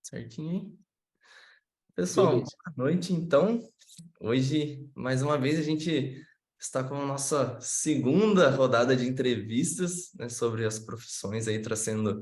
Certinho, hein? Pessoal, Beleza. boa noite, então. Hoje, mais uma vez, a gente está com a nossa segunda rodada de entrevistas, né, sobre as profissões aí, trazendo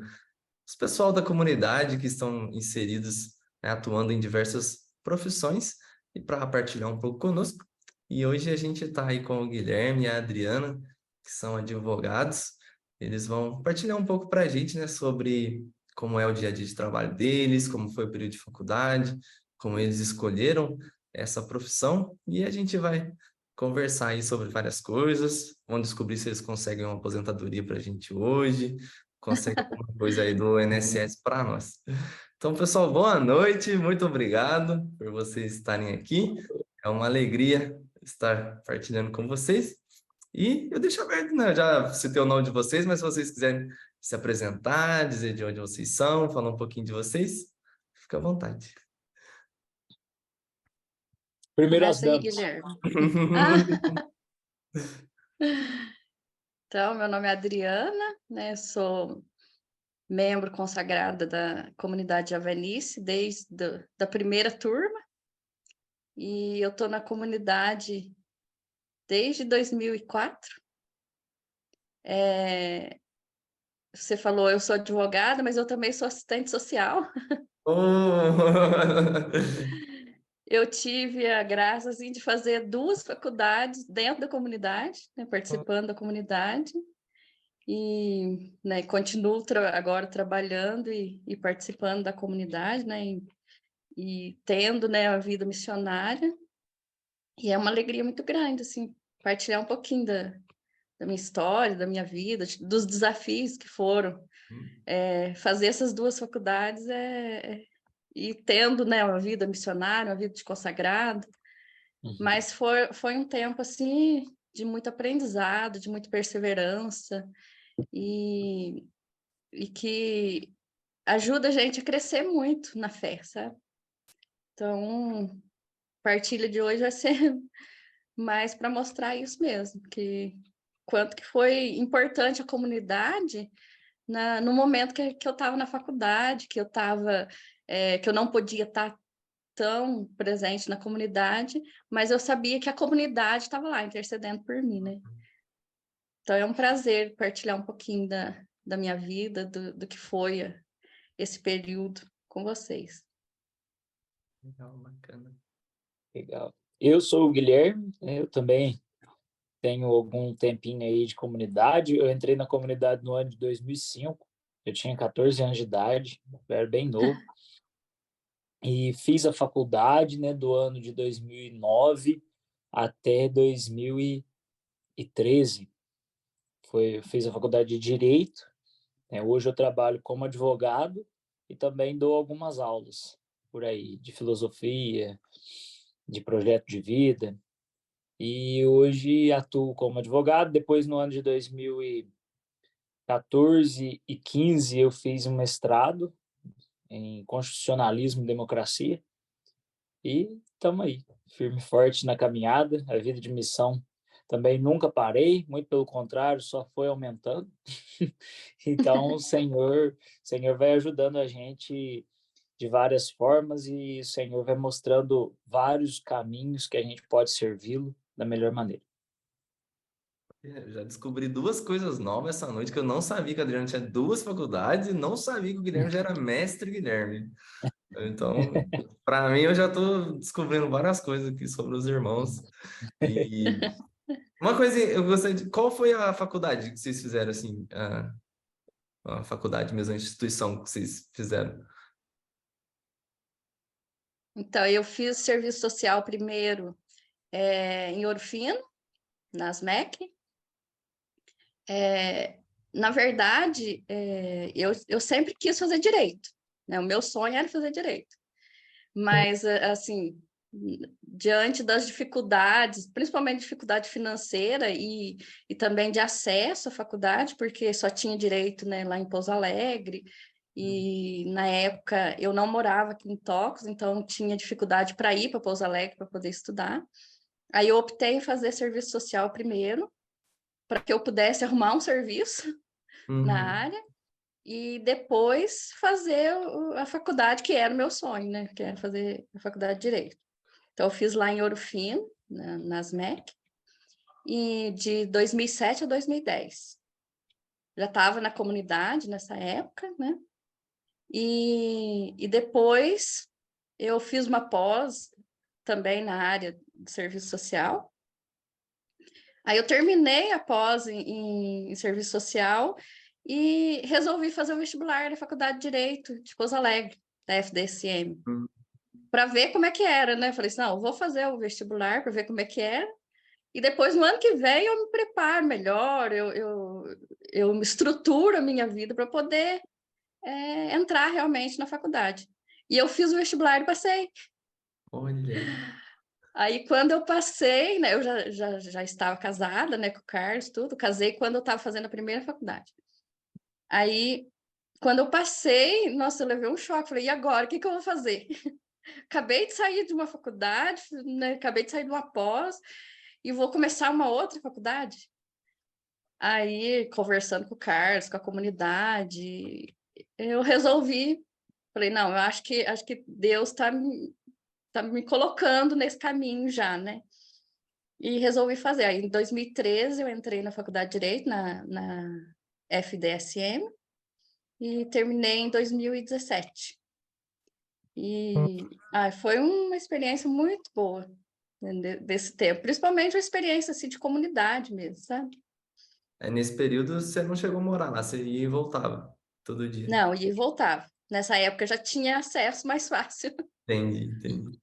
os pessoal da comunidade que estão inseridos, né, atuando em diversas profissões e para partilhar um pouco conosco. E hoje a gente está aí com o Guilherme e a Adriana, que são advogados. Eles vão partilhar um pouco para a gente, né, sobre como é o dia a dia de trabalho deles, como foi o período de faculdade, como eles escolheram essa profissão. E a gente vai conversar aí sobre várias coisas, vão descobrir se eles conseguem uma aposentadoria para a gente hoje, conseguem alguma coisa aí do INSS para nós. Então, pessoal, boa noite, muito obrigado por vocês estarem aqui. É uma alegria estar partilhando com vocês. E eu deixo aberto, né? Eu já citei o nome de vocês, mas se vocês quiserem se apresentar, dizer de onde vocês são, falar um pouquinho de vocês, fica à vontade. Primeiro as Começa aí, damas. Guilherme. Ah, então, meu nome é Adriana, né? Sou membro consagrada da comunidade Javenice desde da primeira turma. E eu estou na comunidade desde 2004. Você falou, eu sou advogada, mas eu também sou assistente social. Oh! Eu tive a graça assim, de fazer duas faculdades dentro da comunidade, né? Participando da comunidade. E, né, continuo agora trabalhando e participando da comunidade, né, e tendo, né, a vida missionária, e é uma alegria muito grande, assim, partilhar um pouquinho da minha história, da minha vida, dos desafios que foram fazer essas duas faculdades e tendo, né, uma vida missionária, uma vida de consagrado, mas foi um tempo, assim, de muito aprendizado, de muita perseverança, e que ajuda a gente a crescer muito na fé, sabe? Então, a partilha de hoje vai ser mais para mostrar isso mesmo, que quanto que foi importante a comunidade no momento que eu estava na faculdade, que eu estava, que eu não podia estar tão presente na comunidade, mas eu sabia que a comunidade estava lá intercedendo por mim, né? Então é um prazer partilhar um pouquinho da minha vida, do que foi esse período com vocês. Legal, bacana. Legal. Eu sou o Guilherme, né? Eu também tenho algum tempinho aí de comunidade. Eu entrei na comunidade no ano de 2005. Eu tinha 14 anos de idade, eu era bem novo. E fiz a faculdade, né, do ano de 2009 até 2013. Fiz a faculdade de Direito, né? Hoje eu trabalho como advogado e também dou algumas aulas por aí de filosofia, de projeto de vida. E hoje atuo como advogado. Depois, no ano de 2014 e 15, eu fiz um mestrado em Constitucionalismo e Democracia. E estamos aí, firme e forte na caminhada. A vida de missão também nunca parei, muito pelo contrário, só foi aumentando. Então, o Senhor vai ajudando a gente de várias formas e o Senhor vai mostrando vários caminhos que a gente pode servi-lo da melhor maneira. Eu já descobri duas coisas novas essa noite, que eu não sabia que o Adriano tinha duas faculdades e não sabia que o Guilherme já era mestre Guilherme. Então, para mim, eu já estou descobrindo várias coisas aqui sobre os irmãos. E uma coisa, eu gostaria de... Qual foi a faculdade que vocês fizeram, assim? A faculdade mesmo, a instituição que vocês fizeram? Então, eu fiz serviço social primeiro em Ouro Fino, nas MEC. Na verdade, eu sempre quis fazer direito, né? O meu sonho era fazer direito. Mas, assim, diante das dificuldades, principalmente dificuldade financeira e também de acesso à faculdade, porque só tinha direito, né, lá em Pouso Alegre, e na época eu não morava aqui em Tocos, então tinha dificuldade para ir para Pouso Alegre para poder estudar. Aí eu optei em fazer serviço social primeiro, para que eu pudesse arrumar um serviço na Uhum. área. e depois fazer a faculdade, que era o meu sonho, né? Que era fazer a faculdade de Direito. Então, eu fiz lá em Ouro Fino, nas MEC, e de 2007 a 2010. Já estava na comunidade nessa época, né? E depois eu fiz uma pós também na área de serviço social. Aí eu terminei a pós em serviço social e resolvi fazer o vestibular da Faculdade de Direito de Pouso Alegre, da FDSM, para ver como é que era, né? Falei assim, não, vou fazer o vestibular para ver como é que era, e depois, no ano que vem, eu me preparo melhor, eu me estruturo a minha vida para poder entrar realmente na faculdade. E eu fiz o vestibular e passei. Olha. Aí, quando eu passei, né, eu já estava casada, né, com o Carlos, tudo. Casei quando eu estava fazendo a primeira faculdade. Aí, quando eu passei, nossa, eu levei um choque. Falei, e agora? O que eu vou fazer? Acabei de sair de uma faculdade, né, acabei de sair de uma pós e vou começar uma outra faculdade. Aí, conversando com o Carlos, com a comunidade, eu resolvi. Falei, não, eu acho que Deus está me colocando nesse caminho já, né? E resolvi fazer. Aí, em 2013, eu entrei na Faculdade de Direito, na FDSM, e terminei em 2017. Foi uma experiência muito boa, né, desse tempo, principalmente uma experiência assim, de comunidade mesmo, sabe? Nesse período você não chegou a morar lá, você ia e voltava todo dia. Não, ia e voltava. Nessa época eu já tinha acesso mais fácil. Entendi, entendi.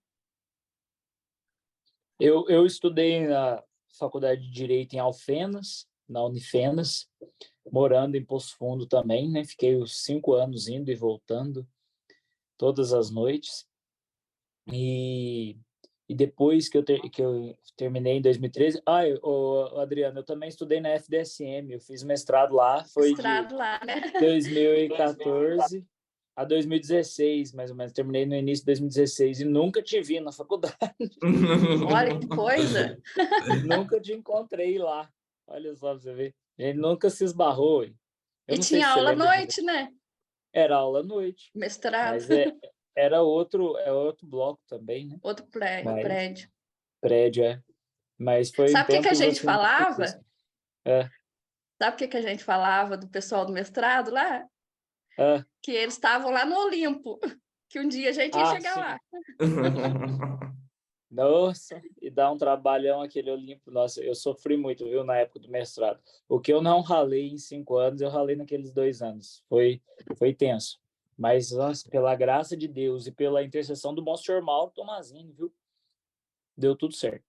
Eu estudei na Faculdade de Direito em Alfenas, na Unifenas, morando em Poço Fundo também, né? Fiquei os 5 anos indo e voltando todas as noites. E depois que eu terminei em 2013... Adriano, eu também estudei na FDSM, eu fiz mestrado lá, foi de Mestrado lá, né? 2014 a 2016, mais ou menos. Terminei no início de 2016 e nunca te vi na faculdade. Olha que coisa! Nunca te encontrei lá. Olha só pra você ver. A gente nunca se esbarrou. Eu E não sei tinha se você aula à lembra noite, né? Era aula à noite, Mestrado, mas era outro bloco também, né? outro Mas prédio. prédio, é. Mas foi em Sabe o que a tempos gente assim muito falava? difíceis. É. Sabe o que a gente falava do pessoal do mestrado lá? É. Que eles estavam lá no Olimpo, que um dia a gente ia chegar Sim. lá. Nossa, e dá um trabalhão aquele Olimpo. Nossa, eu sofri muito, viu, na época do mestrado. O que eu não ralei em 5 anos, eu ralei naqueles 2 anos. Foi tenso. Mas, nossa, pela graça de Deus e pela intercessão do Monsenhor Mauro Tomazini, viu? Deu tudo certo.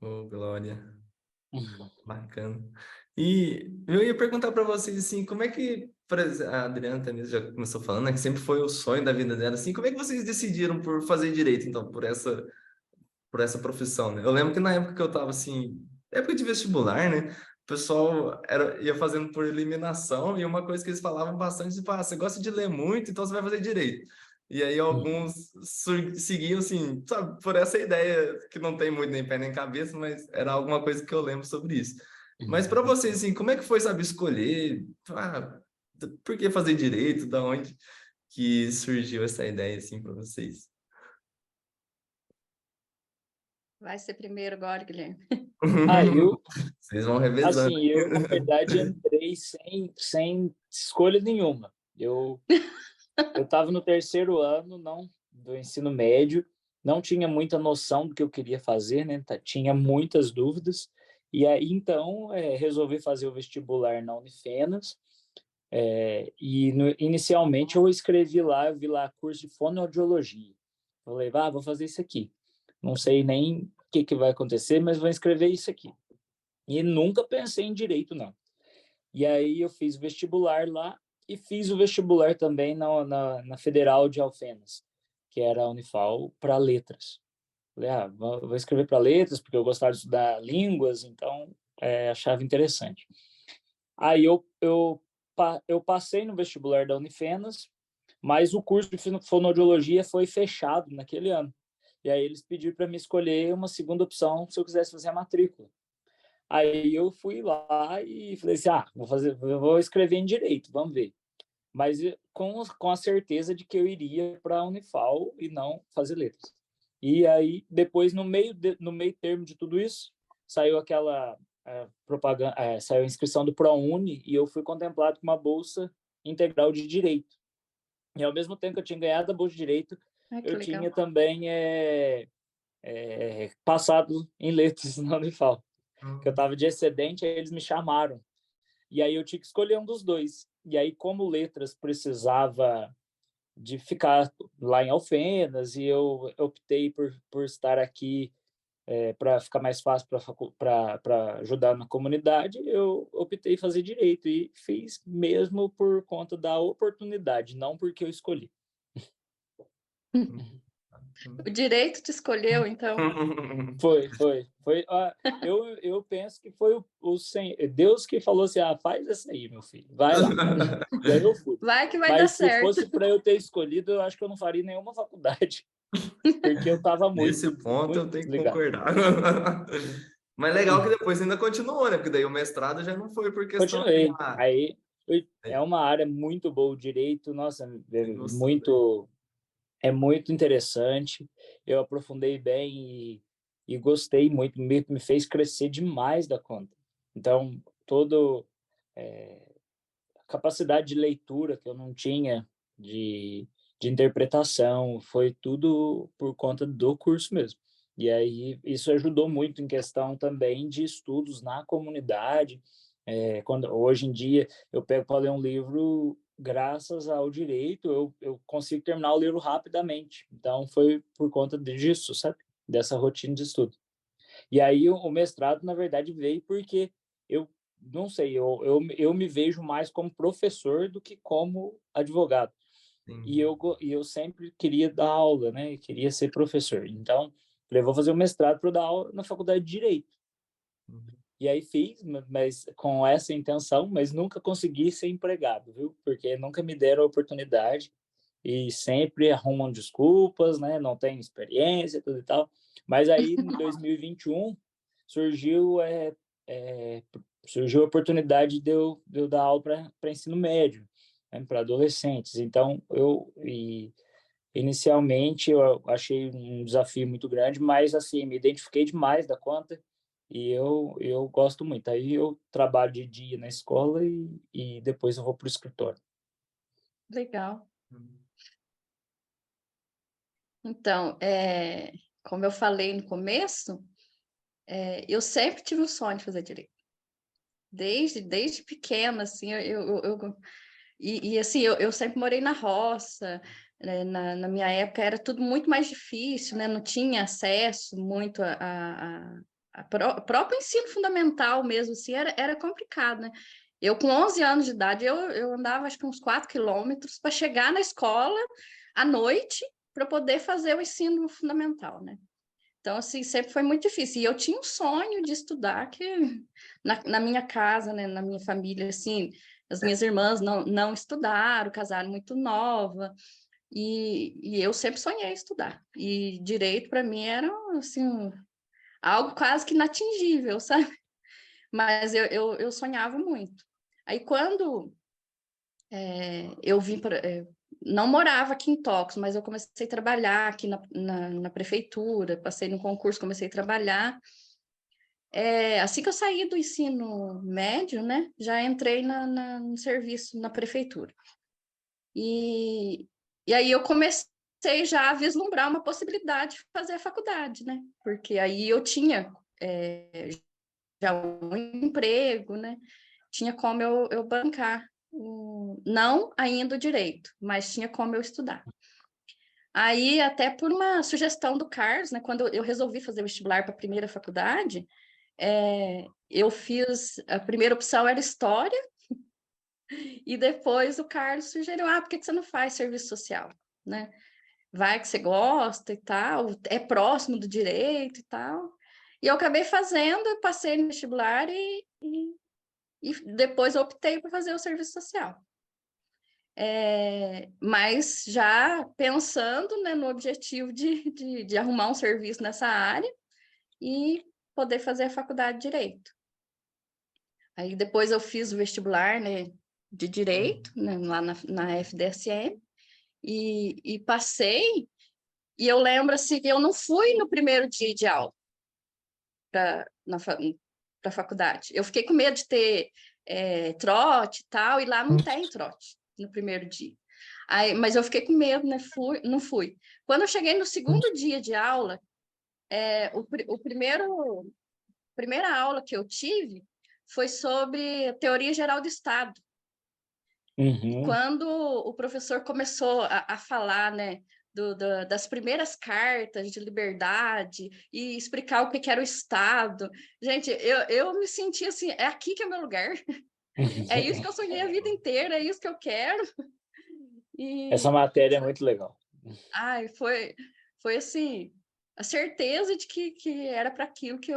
Ô, Glória. Bacana. E eu ia perguntar para vocês assim, como é que, a Adriana também já começou falando, né, que sempre foi o sonho da vida dela, assim, como é que vocês decidiram por fazer direito, então, por essa profissão, né? Eu lembro que na época que eu tava assim, época de vestibular, né? O pessoal ia fazendo por eliminação e uma coisa que eles falavam bastante, tipo, você gosta de ler muito, então você vai fazer direito. E aí alguns seguiam assim, sabe, por essa ideia que não tem muito nem pé nem cabeça, mas era alguma coisa que eu lembro sobre isso. Mas para vocês, assim, como é que foi, sabe, escolher? Por que fazer direito? Da onde que surgiu essa ideia, assim, para vocês? Vai ser primeiro agora, Guilherme. Vocês vão revezando. Assim, eu, na verdade, entrei sem escolha nenhuma. Eu estava no terceiro ano do ensino médio, não tinha muita noção do que eu queria fazer, né? Tinha muitas dúvidas. E aí, então, resolvi fazer o vestibular na Unifenas. Inicialmente, eu vi lá curso de fonoaudiologia. Falei, vou fazer isso aqui. Não sei nem o que vai acontecer, mas vou inscrever isso aqui. E nunca pensei em direito, não. E aí eu fiz o vestibular lá e fiz o vestibular também na Federal de Alfenas, que era a Unifal, para letras. Falei, vou escrever para letras, porque eu gostava de estudar línguas, então achava interessante. Aí eu passei no vestibular da Unifenas, mas o curso de fonoaudiologia foi fechado naquele ano. E aí eles pediram para me escolher uma segunda opção se eu quisesse fazer a matrícula. Aí eu fui lá e falei assim, vou escrever em direito, vamos ver. mas com a certeza de que eu iria para a Unifal e não fazer letras. E aí, depois, no meio termo de tudo isso, saiu aquela propaganda, saiu a inscrição do ProUni e eu fui contemplado com uma bolsa integral de Direito. E ao mesmo tempo que eu tinha ganhado a bolsa de Direito, eu tinha também passado em letras na Unifal, que eu estava de excedente, aí eles me chamaram. E aí eu tinha que escolher um dos dois. E aí, como letras precisava de ficar lá em Alfenas, e eu optei por estar aqui para ficar mais fácil para ajudar na comunidade, eu optei fazer direito e fiz mesmo por conta da oportunidade, não porque eu escolhi. O direito te escolheu, então. Foi. Eu penso que foi Deus que falou assim, faz isso aí, meu filho, vai lá. E aí eu fui. Vai que vai dar certo. Mas se fosse para eu ter escolhido, eu acho que eu não faria nenhuma faculdade, porque eu estava muito Nesse ponto muito eu tenho que desligado. concordar. Mas legal que depois ainda continuou, né? Porque daí o mestrado já não foi por questão de... Continuei. Aí é uma área muito boa, o direito, nossa, é muito interessante. Eu aprofundei bem e gostei muito, me fez crescer demais da conta. Então, toda a capacidade de leitura que eu não tinha, de interpretação, foi tudo por conta do curso mesmo. E aí isso ajudou muito em questão também de estudos na comunidade. Hoje em dia eu pego para ler um livro, graças ao direito, eu consigo terminar o livro rapidamente. Então foi por conta disso, sabe? Dessa rotina de estudo. E aí o mestrado, na verdade, veio porque eu não sei, eu me vejo mais como professor do que como advogado. E eu sempre queria dar aula, né? Queria ser professor. Então, falei, vou fazer o mestrado para dar aula na faculdade de Direito. E aí fiz, mas com essa intenção, mas nunca consegui ser empregado, viu? Porque nunca me deram a oportunidade e sempre arrumam desculpas, né? Não tem experiência, tudo e tal. Mas aí, em 2021, surgiu, surgiu a oportunidade de eu dar aula para ensino médio, né? Para adolescentes. Então, inicialmente, eu achei um desafio muito grande, mas, assim, me identifiquei demais da conta e eu gosto muito. Aí eu trabalho de dia na escola e depois eu vou para o escritório. Legal. Então, como eu falei no começo, eu sempre tive o sonho de fazer direito. Desde pequena, assim, assim, eu sempre morei na roça, né? Na minha época era tudo muito mais difícil, né? Não tinha acesso muito próprio ensino fundamental mesmo, assim, era complicado, né? Eu, com 11 anos de idade, eu andava, acho que uns 4 quilômetros para chegar na escola à noite para poder fazer o ensino fundamental, né? Então, assim, sempre foi muito difícil. E eu tinha um sonho de estudar, que na minha casa, né, na minha família, assim, as minhas irmãs não estudaram, casaram muito nova, e eu sempre sonhei estudar. E direito, para mim, era, assim, algo quase que inatingível, sabe? Mas eu sonhava muito. Aí, quando eu vim para... não morava aqui em Tocos, mas eu comecei a trabalhar aqui na prefeitura, passei no concurso, comecei a trabalhar. Assim que eu saí do ensino médio, né, já entrei no serviço na prefeitura. E aí eu comecei já a vislumbrar uma possibilidade de fazer a faculdade, né, porque aí eu tinha já um emprego, né, tinha como eu bancar, não ainda o direito, mas tinha como eu estudar. Aí, até por uma sugestão do Carlos, né, quando eu resolvi fazer vestibular para a primeira faculdade, eu fiz, a primeira opção era História, e depois o Carlos sugeriu, por que você não faz serviço social, né? Vai que você gosta e tal, é próximo do direito e tal. E eu acabei fazendo, eu passei no vestibular e depois eu optei por fazer o serviço social. Mas já pensando, né, no objetivo de arrumar um serviço nessa área e poder fazer a faculdade de Direito. Aí depois eu fiz o vestibular, né, de Direito, né, lá na FDSM, e passei, e eu lembro assim, que eu não fui no primeiro dia de aula para a faculdade. Eu fiquei com medo de ter trote e tal, e lá não tem trote no primeiro dia. Aí, mas eu fiquei com medo, né? Não fui. Quando eu cheguei no segundo dia de aula, primeira aula que eu tive foi sobre teoria geral do Estado. E Uhum. quando o professor começou a falar, né, das primeiras cartas de liberdade e explicar o que era o Estado, gente, eu me senti assim, é aqui que é meu lugar, é isso que eu sonhei a vida inteira, é isso que eu quero. Essa E matéria é muito legal. ai, foi assim, a certeza de que era para aquilo que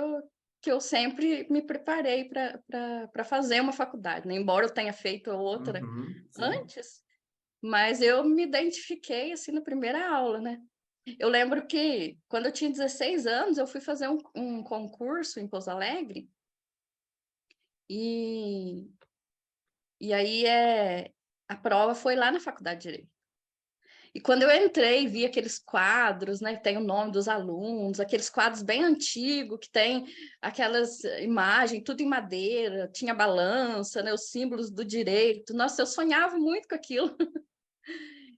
eu sempre me preparei para fazer uma faculdade, né? Embora eu tenha feito outra Sim. antes, mas eu me identifiquei assim na primeira aula, né? Eu lembro que quando eu tinha 16 anos, eu fui fazer um concurso em Pouso Alegre e, e aí a prova foi lá na Faculdade de Direito. E quando eu entrei, vi aqueles quadros, né, que tem o nome dos alunos, aqueles quadros bem antigos, que tem aquelas imagens, tudo em madeira, tinha balança, né, os símbolos do direito. Nossa, eu sonhava muito com aquilo.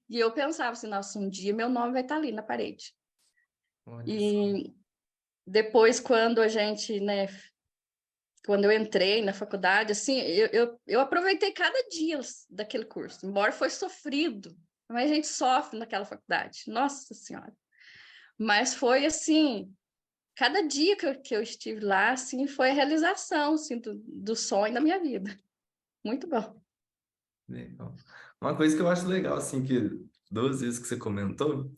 E eu pensava assim, nossa, um dia meu nome vai estar ali na parede. Olha só. E depois, quando a gente, né, quando eu entrei na faculdade, assim, eu aproveitei cada dia daquele curso, embora foi sofrido, mas a gente sofre naquela faculdade, nossa Senhora. Mas foi assim, cada dia que eu estive lá, assim, foi a realização, assim, do sonho da minha vida. Muito bom. Legal. Uma coisa que eu acho legal, assim, que duas vezes que você comentou,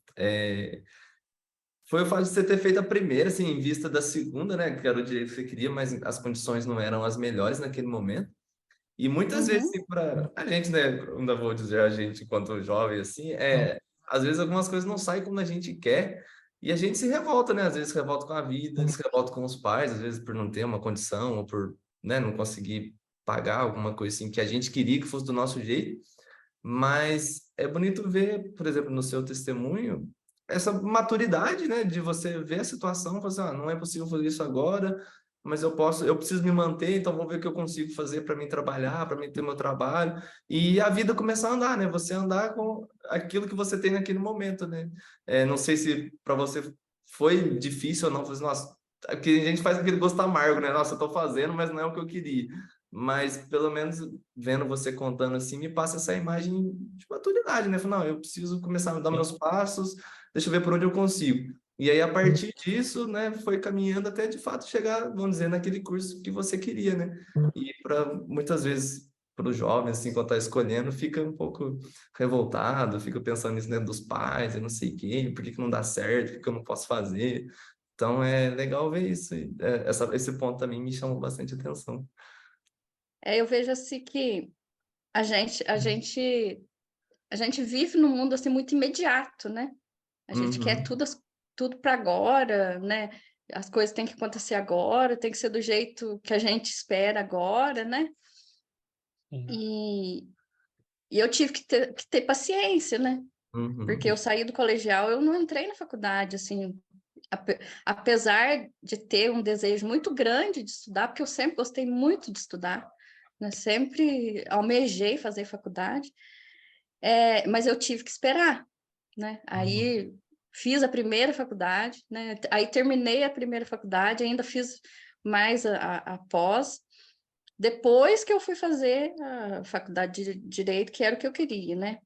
foi o fato de você ter feito a primeira, assim, em vista da segunda, né, que era o direito que você queria, mas as condições não eram as melhores naquele momento. E muitas vezes, Uhum. assim, para a gente, né, ainda vou dizer a gente enquanto jovem, assim, às vezes algumas coisas não saem como a gente quer e a gente se revolta, né? Às vezes se revolta com a vida, se revolta com os pais, às vezes por não ter uma condição ou por, né, não conseguir pagar alguma coisa assim que a gente queria que fosse do nosso jeito. Mas é bonito ver, por exemplo, no seu testemunho, essa maturidade, né, de você ver a situação e falar assim, não é possível fazer isso agora, mas eu preciso me manter, então vou ver o que eu consigo fazer para mim trabalhar, para mim ter meu trabalho, e a vida começar a andar, né? Você andar com aquilo que você tem naquele momento, né? Não sei se para você foi difícil ou não, fazer, nossa, que a gente faz aquele gosto amargo, né? Nossa, eu tô fazendo, mas não é o que eu queria. Mas pelo menos vendo você contando assim, me passa essa imagem de maturidade, né? Falo, não, eu preciso começar a dar meus passos, deixa eu ver por onde eu consigo. E aí, a partir disso, né, foi caminhando até de fato chegar, vamos dizer, naquele curso que você queria, né? E para muitas vezes, para os jovens, assim, quando está escolhendo, fica um pouco revoltado, fica pensando nisso dentro dos pais, eu não sei o quê, por que que não dá certo, por que eu não posso fazer. Então, é legal ver isso. Esse ponto também me chamou bastante atenção. Eu vejo assim que a gente, a gente, a gente vive num mundo assim muito imediato, né? A gente quer Uhum. tudo para agora, né? As coisas têm que acontecer agora, tem que ser do jeito que a gente espera agora, né? Sim. E, e eu tive que ter paciência, né? Porque Uhum. eu saí do colegial, eu não entrei na faculdade, assim, apesar de ter um desejo muito grande de estudar, porque eu sempre gostei muito de estudar, né? Sempre almejei fazer faculdade, mas eu tive que esperar, né? Uhum. Aí fiz a primeira faculdade, né? Aí terminei a primeira faculdade, ainda fiz mais a pós, depois que eu fui fazer a faculdade de Direito, que era o que eu queria, né?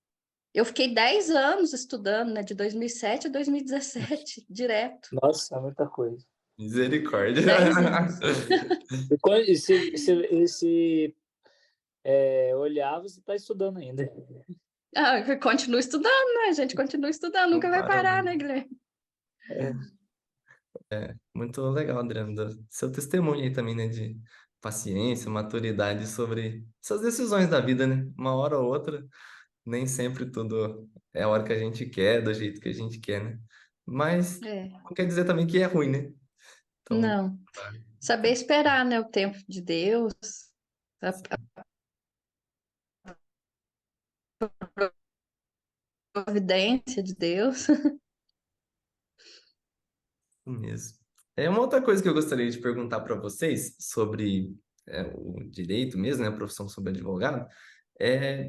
Eu fiquei 10 anos estudando, né? De 2007 a 2017, direto. Nossa, é muita coisa. Misericórdia. 10 anos. E se olhar, você está estudando ainda. Ah, continua estudando, né? A gente continua estudando, Não nunca vai para, parar, não. né, Guilherme? É. Muito legal, Adriano, seu testemunho aí também, né, de paciência, maturidade sobre essas decisões da vida, né? Uma hora ou outra, nem sempre tudo é a hora que a gente quer, do jeito que a gente quer, né? Mas É, não quer dizer também que é ruim, né? Então, não. tá. Saber esperar, né? O tempo de Deus, a providência de Deus. Mesmo. É uma outra coisa que eu gostaria de perguntar para vocês sobre o direito mesmo, né, a profissão sobre advogado.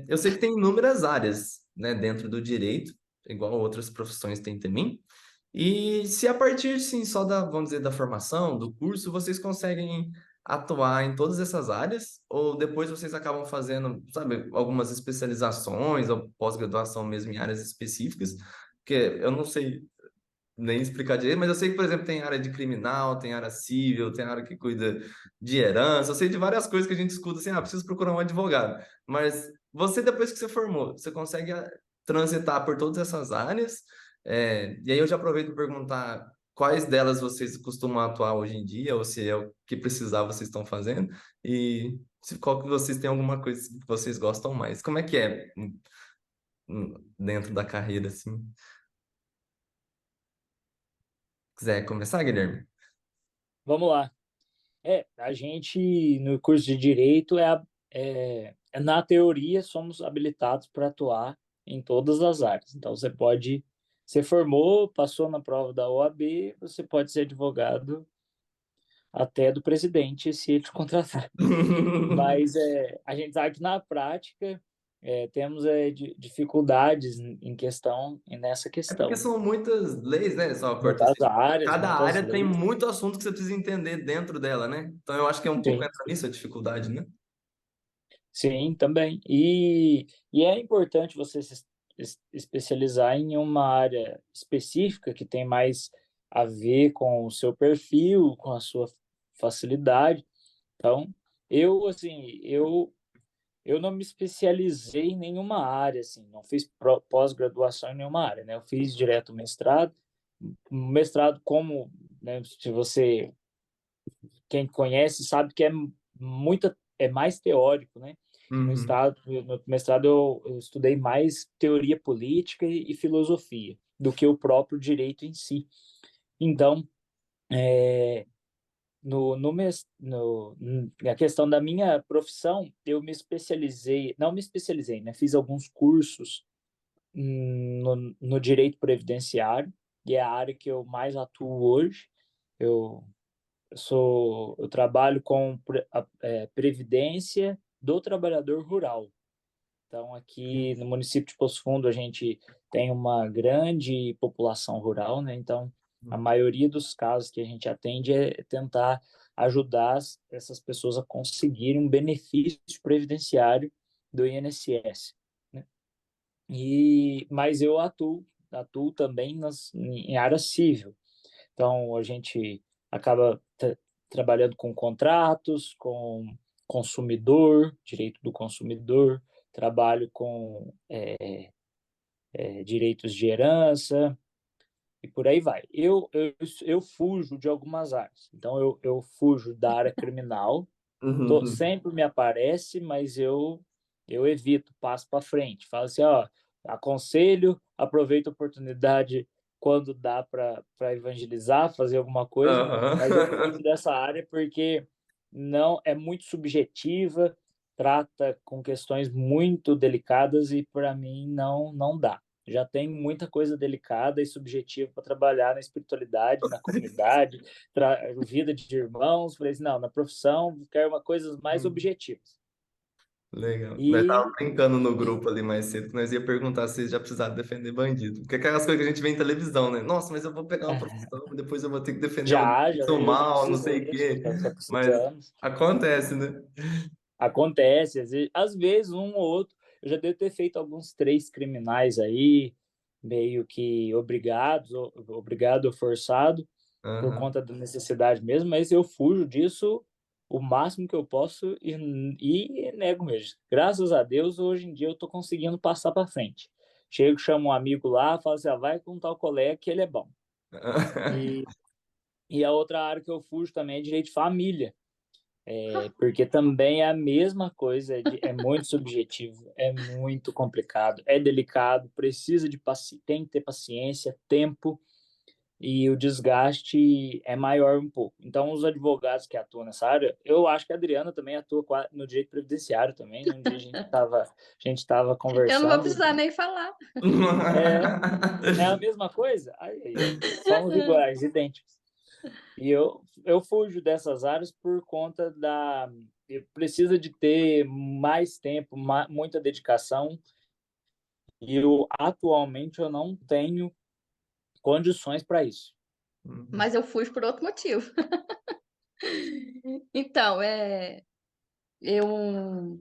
Eu sei que tem inúmeras áreas, né, dentro do direito, igual outras profissões têm também. E se a partir, sim, só da, vamos dizer, da formação, do curso, vocês conseguem atuar em todas essas áreas, ou depois vocês acabam fazendo, sabe, algumas especializações ou pós-graduação mesmo em áreas específicas? Porque eu não sei nem explicar direito, mas eu sei que, por exemplo, tem área de criminal, tem área civil, tem área que cuida de herança, eu sei de várias coisas que a gente escuta assim, preciso procurar um advogado. Mas você, depois que você formou, você consegue transitar por todas essas áreas, e aí eu já aproveito para perguntar quais delas vocês costumam atuar hoje em dia, ou se é o que precisar vocês estão fazendo, e se qual que vocês têm alguma coisa que vocês gostam mais. Como é que é dentro da carreira, assim? Quiser começar, Guilherme? Vamos lá. A gente, no curso de Direito, na teoria, somos habilitados para atuar em todas as áreas. Então, você formou, passou na prova da OAB, você pode ser advogado até do presidente, se ele te contratar. Mas a gente sabe que na prática temos dificuldades em nessa É porque questão. são muitas leis, né? Só corta Muitas assim. áreas, Cada muitas área tem leis. muito assunto que você precisa entender dentro dela, né? Então eu acho que é um pouco Sim, entra nisso a dificuldade, né? sim, também. E é importante você se especializar em uma área específica que tem mais a ver com o seu perfil, com a sua facilidade. Então, eu não me especializei em nenhuma área, assim, não fiz pós-graduação em nenhuma área, né? Eu fiz direto mestrado, como, né, se você, quem conhece, sabe que é mais teórico, né? Uhum. No mestrado eu estudei mais teoria política e filosofia do que o próprio direito em si. Então, na questão da minha profissão, eu me especializei, não me especializei, né? Fiz alguns cursos no direito previdenciário, e é a área que eu mais atuo hoje. Eu, eu trabalho com previdência do trabalhador rural. Então, aqui no município de Poço Fundo, a gente tem uma grande população rural, né? Então, a maioria dos casos que a gente atende é tentar ajudar essas pessoas a conseguirem um benefício previdenciário do INSS, né? Mas eu atuo também em área civil. Então, a gente acaba trabalhando com contratos, com consumidor, direito do consumidor, trabalho com direitos de herança e por aí vai. Eu fujo de algumas áreas. Então, eu fujo da área criminal, Uhum. sempre me aparece, mas eu evito, passo para frente. Falo assim, ó, aconselho, aproveito a oportunidade quando dá para evangelizar, fazer alguma coisa, mas eu Aham. fujo dessa área porque não é muito subjetiva, trata com questões muito delicadas e para mim não dá. Já tem muita coisa delicada e subjetiva para trabalhar na espiritualidade, na comunidade, vida de irmãos. Falei assim, não, na profissão, quero uma coisas mais objetivas. Legal. Nós tava E brincando no grupo ali mais cedo que nós ia perguntar se já precisava defender bandido. Porque é aquelas coisas que a gente vê em televisão, né? Nossa, mas eu vou pegar uma profissão, depois eu vou ter que defender alguém que fez eu já mal, não sei precisei, o quê. já Mas precisamos. acontece, né? Acontece, às vezes um ou outro. Eu já devo ter feito alguns 3 criminais aí, meio que obrigado ou forçado, por Aham. conta da necessidade mesmo, mas eu fujo disso o máximo que eu posso e nego mesmo. Graças a Deus, hoje em dia eu estou conseguindo passar para frente. Chego, chamo um amigo lá, falo assim, vai com tal colega que ele é bom. E, e a outra área que eu fujo também é direito de família, porque também é a mesma coisa, é muito subjetivo, é muito complicado, é delicado, precisa tem que ter paciência, tempo, e o desgaste é maior um pouco. Então, os advogados que atuam nessa área, eu acho que a Adriana também atua no direito previdenciário também, né? Um dia a gente estava Eu não vou conversando. precisar nem falar. É a mesma coisa? Aí, ó, somos iguais, idênticos. E eu fujo dessas áreas por conta precisa de ter mais tempo, muita dedicação, e atualmente eu não tenho condições para isso. Mas eu fujo por outro motivo. Então, eu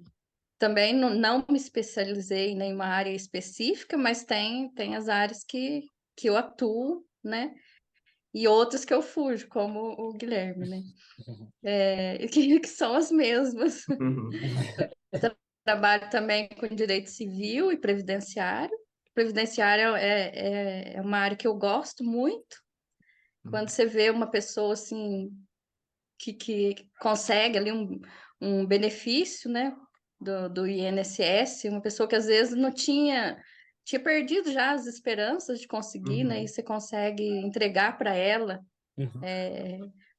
também não me especializei em nenhuma área específica, mas tem as áreas que eu atuo, né? E outras que eu fujo, como o Guilherme, né? Que são as mesmas. Trabalho também com direito civil e previdenciário. Previdenciário é uma área que eu gosto muito. Quando você vê uma pessoa assim que consegue ali um benefício, né, do INSS, uma pessoa que às vezes não tinha perdido já as esperanças de conseguir, né, e você consegue entregar para ela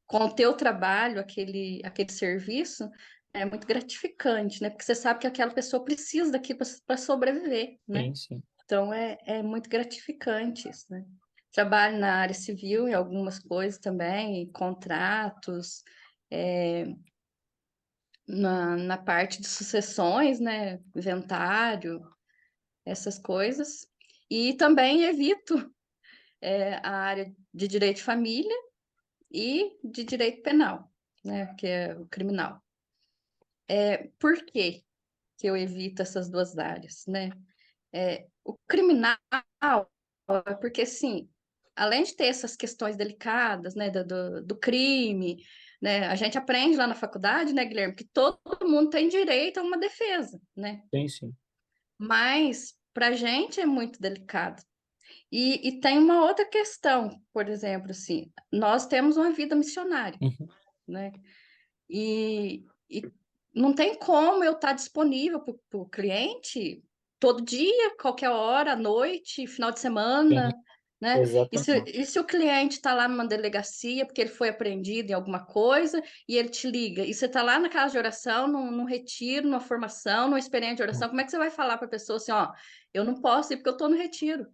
com o teu trabalho aquele serviço, é muito gratificante, né, porque você sabe que aquela pessoa precisa daquilo para sobreviver, né? Sim, sim. Então é muito gratificante isso, né? Trabalho na área civil em algumas coisas também, contratos, na parte de sucessões, né? Inventário, essas coisas. E também evito a área de direito de família e de direito penal, né? Que é o criminal. Por quê que eu evito essas duas áreas, né? O criminal é porque, assim, além de ter essas questões delicadas, né, do crime, né, a gente aprende lá na faculdade, né, Guilherme, que todo mundo tem direito a uma defesa, né? Sim, sim. Mas para a gente é muito delicado. E tem uma outra questão, por exemplo, assim, nós temos uma vida missionária, né? E não tem como eu estar disponível para o cliente todo dia, qualquer hora, à noite, final de Sim, semana, né? exatamente. E se o cliente está lá numa delegacia porque ele foi apreendido em alguma coisa e ele te liga, e você está lá na casa de oração, num retiro, numa formação, numa experiência de oração, como é que você vai falar para a pessoa assim, ó, eu não posso ir porque eu estou no retiro,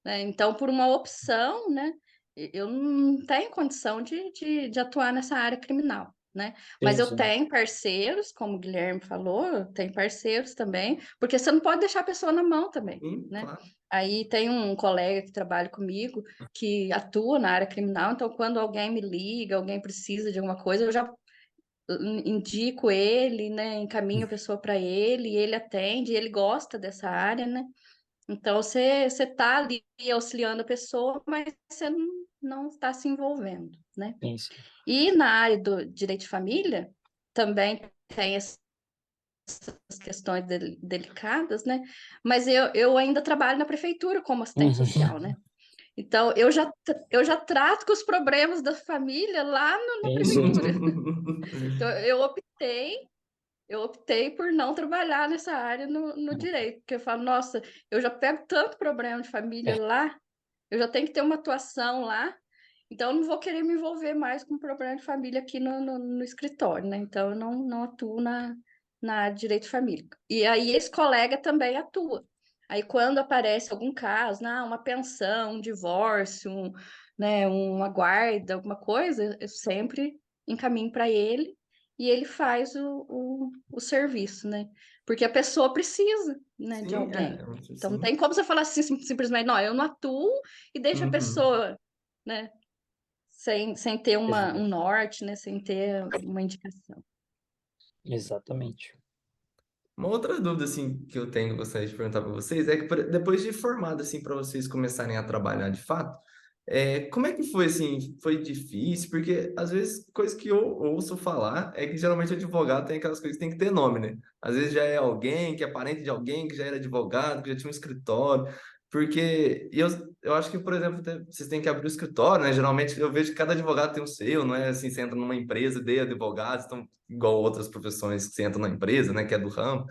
né? Então, por uma opção, né? Eu não tenho condição de atuar nessa área criminal, né? Mas Sim, eu sim. tenho parceiros, como o Guilherme falou, eu tenho parceiros também, porque você não pode deixar a pessoa na mão também, Sim, né? claro. Aí tem um colega que trabalha comigo que atua na área criminal, então quando alguém me liga, alguém precisa de alguma coisa, eu já indico ele, né? Encaminho a pessoa para ele, e ele atende, e ele gosta dessa área, né? Então, você está ali auxiliando a pessoa, mas você não está se envolvendo, né? Sim, sim. E na área do direito de família, também tem essas questões delicadas, né? Mas eu ainda trabalho na prefeitura como assistente social, né? Então, eu já trato com os problemas da família lá na Sim, sim. prefeitura. Então, eu optei por não trabalhar nessa área no direito, porque eu falo, nossa, eu já pego tanto problema de família lá, eu já tenho que ter uma atuação lá, então eu não vou querer me envolver mais com problema de família aqui no escritório, né? Então eu não atuo na área de direito de família. E aí esse colega também atua. Aí quando aparece algum caso, uma pensão, um divórcio, né, uma guarda, alguma coisa, eu sempre encaminho para ele e ele faz o serviço, né? Porque a pessoa precisa, né, de Sim, alguém. Então não sim. tem como você falar assim simplesmente, não, eu não atuo e deixa a Uhum. pessoa, né, sem ter um norte, né, sem ter uma indicação. Exatamente. Uma outra dúvida assim que eu tenho, gostaria de perguntar para vocês, é que depois de formado assim para vocês começarem a trabalhar de fato, como é que foi assim? Foi difícil? Porque às vezes coisa que eu ouço falar é que geralmente o advogado tem aquelas coisas que tem que ter nome, né? Às vezes já é alguém que é parente de alguém que já era advogado, que já tinha um escritório. Porque eu acho que, por exemplo, vocês têm que abrir o escritório, né? Geralmente eu vejo que cada advogado tem o seu, não é assim, você entra numa empresa de advogados, então, igual outras profissões que você entra na empresa, né? Que é do ramo.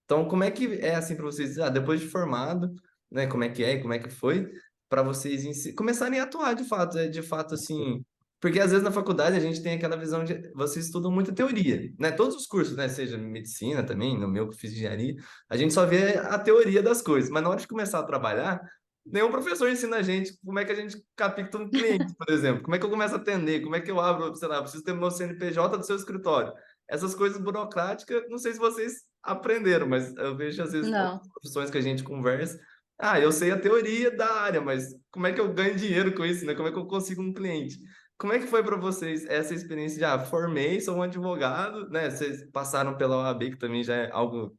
Então, como é que é assim para vocês? Ah, depois de formado, né? Como é que é e como é que foi? para vocês começarem a atuar de fato assim, porque às vezes na faculdade a gente tem aquela visão de vocês estudam muita teoria, né? Todos os cursos, né? Seja medicina também, no meu que fiz engenharia, a gente só vê a teoria das coisas, mas na hora de começar a trabalhar, nenhum professor ensina a gente como é que a gente capta um cliente, por exemplo, como é que eu começo a atender, como é que eu abro, sei lá, eu preciso ter meu CNPJ do seu escritório. Essas coisas burocráticas, não sei se vocês aprenderam, mas eu vejo às vezes Não, algumas profissões que a gente conversa. Ah, eu sei a teoria da área, mas como é que eu ganho dinheiro com isso, né? Como é que eu consigo um cliente? Como é que foi para vocês essa experiência de, formei, sou um advogado, né? Vocês passaram pela OAB, que também já é algo